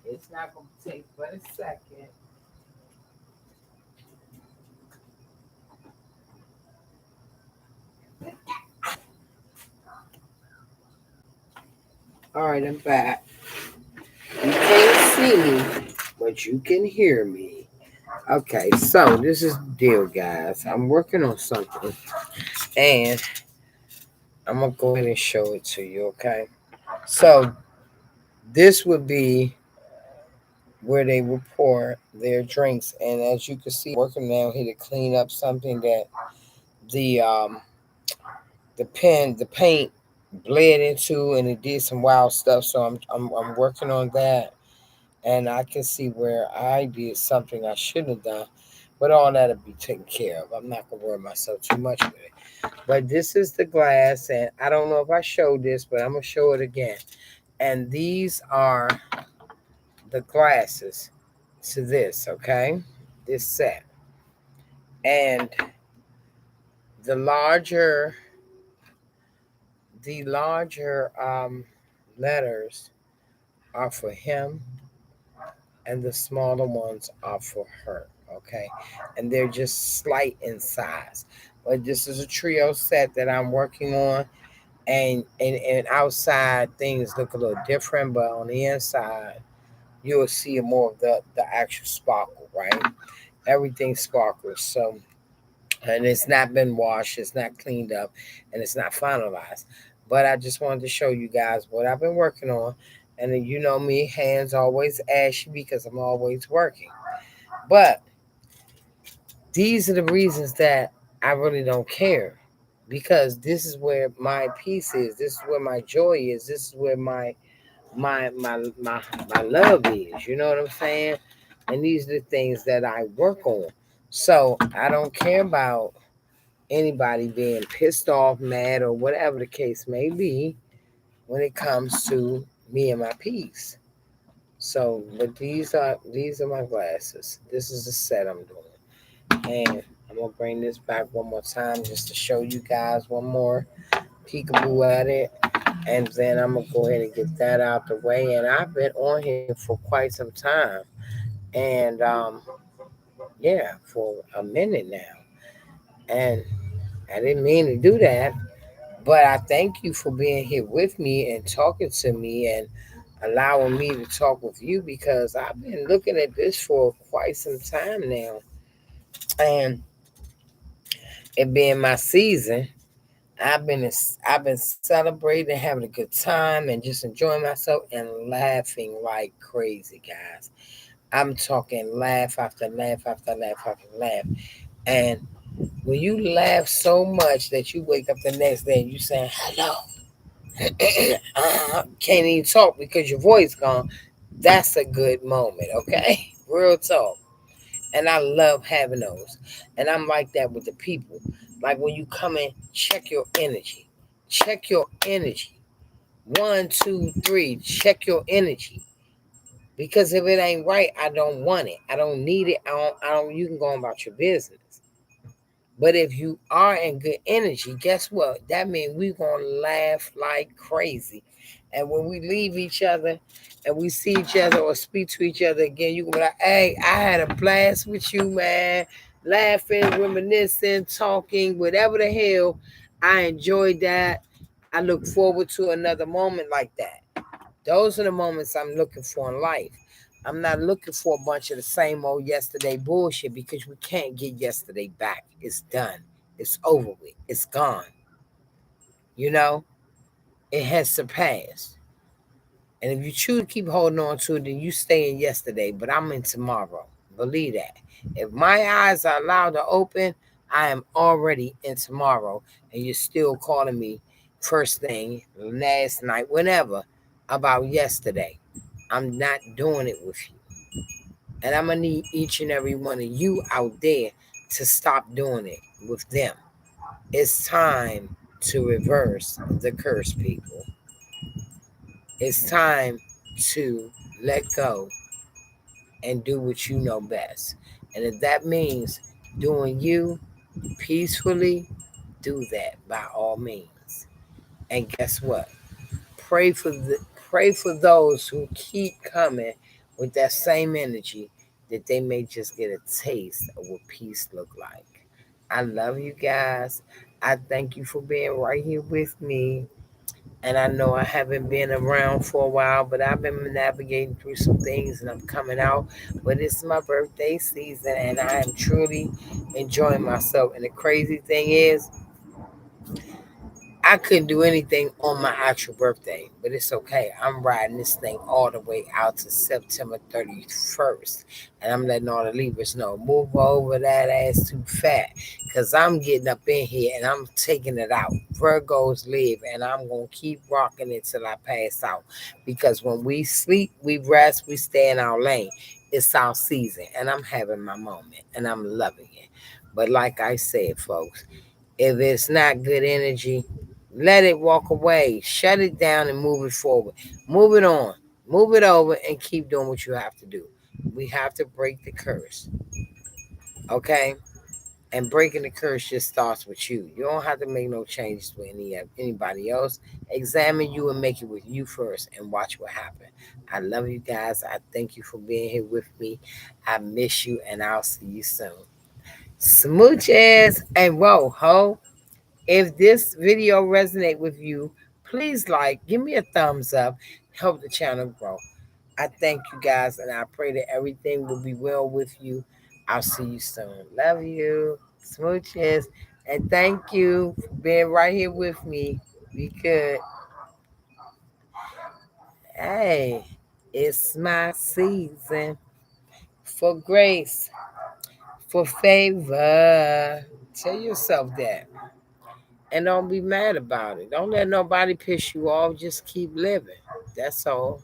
It's not gonna take but a second. All right, I'm back. You can't see me, but you can hear me. Okay, so this is the deal, guys. I'm working on something, and I'm gonna go ahead and show it to you. Okay, so this would be where they would pour their drinks, and as you can see, I'm working down here to clean up something that the um the paint bled into, and it did some wild stuff. So I'm working on that, and I can see where I did something I shouldn't have done. But all that'll be taken care of. I'm not gonna worry myself too much with it. But this is the glass, and I don't know if I showed this, but I'm gonna show it again. And these are the glasses to this, okay? This set. And the larger the larger letters are for him, and the smaller ones are for her, okay? And they're just slight in size. But this is a trio set that I'm working on, and outside things look a little different, but on the inside you'll see more of the actual sparkle, right? Everything sparkles. So, and it's not been washed, it's not cleaned up, and it's not finalized. But I just wanted to show you guys what I've been working on. And then you know me, hands always ashy because I'm always working. But these are the reasons that I really don't care, because this is where my peace is. This is where my joy is. This is where my love is. You know what I'm saying? And these are the things that I work on. So I don't care about anybody being pissed off, mad, or whatever the case may be when it comes to me and my peace. So, but these are my glasses. This is the set I'm doing, and I'm gonna bring this back one more time just to show you guys one more peekaboo at it, and then I'm gonna go ahead and get that out the way. And I've been on here for quite some time, and yeah, for a minute now, and I didn't mean to do that, but I thank you for being here with me and talking to me and allowing me to talk with you, because I've been looking at this for quite some time now, and it being my season, I've been celebrating, having a good time, and just enjoying myself and laughing like crazy, guys. I'm talking laugh after laugh after laugh after laugh. And when you laugh so much that you wake up the next day and you saying hello, can't even talk because your voice gone, that's a good moment, okay? Real talk. And I love having those. And I'm like that with the people. Like when you come in, check your energy. Check your energy. One, two, three. Check your energy. Because if it ain't right, I don't want it. I don't need it. I don't you can go on about your business. But if you are in good energy, guess what? That means we're gonna laugh like crazy. And when we leave each other and we see each other or speak to each other again, you can be like, hey, I had a blast with you, man. laughing, reminiscing, talking, whatever the hell. I enjoyed that. I look forward to another moment like that. Those are the moments I'm looking for in life. I'm not looking for a bunch of the same old yesterday bullshit because we can't get yesterday back. It's done. It's over with. It's gone. You know, it has surpassed. And if you choose to keep holding on to it, then you stay in yesterday. But I'm in tomorrow. Believe that. If my eyes are allowed to open, I am already in tomorrow. And you're still calling me first thing, last night, whenever, about yesterday. I'm not doing it with you. And I'm going to need each and every one of you out there to stop doing it with them. It's time to reverse the curse, people. It's time to let go and do what you know best. And if that means doing you peacefully, do that by all means. And guess what? Pray for those who keep coming with that same energy that they may just get a taste of what peace look like. I love you guys. I thank you for being right here with me. And I know I haven't been around for a while, but I've been navigating through some things and I'm coming out. But it's my birthday season and I am truly enjoying myself. And the crazy thing is, I couldn't do anything on my actual birthday, but it's okay. I'm riding this thing all the way out to September 31st. And I'm letting all the leavers know, move over that ass too fat. Because I'm getting up in here and I'm taking it out. Virgos live and I'm going to keep rocking it till I pass out. Because when we sleep, we rest, we stay in our lane. It's our season and I'm having my moment and I'm loving it. But like I said, folks, if it's not good energy, let it walk away. Shut it down and move it forward. Move it on. Move it over and keep doing what you have to do. We have to break the curse. Okay? And breaking the curse just starts with you. You don't have to make no changes with anybody else. Examine you and make it with you first and watch what happens. I love you guys. I thank you for being here with me. I miss you and I'll see you soon. Smooches and whoa ho. If this video resonate with you, please give me a thumbs up, help the channel grow. I thank you guys and I pray that everything will be well with you. I'll see you soon. Love you. Smooches. And thank you for being right here with me. Be good. Hey, it's my season for grace, for favor. Tell yourself that. And don't be mad about it. Don't let nobody piss you off. Just keep living. That's all.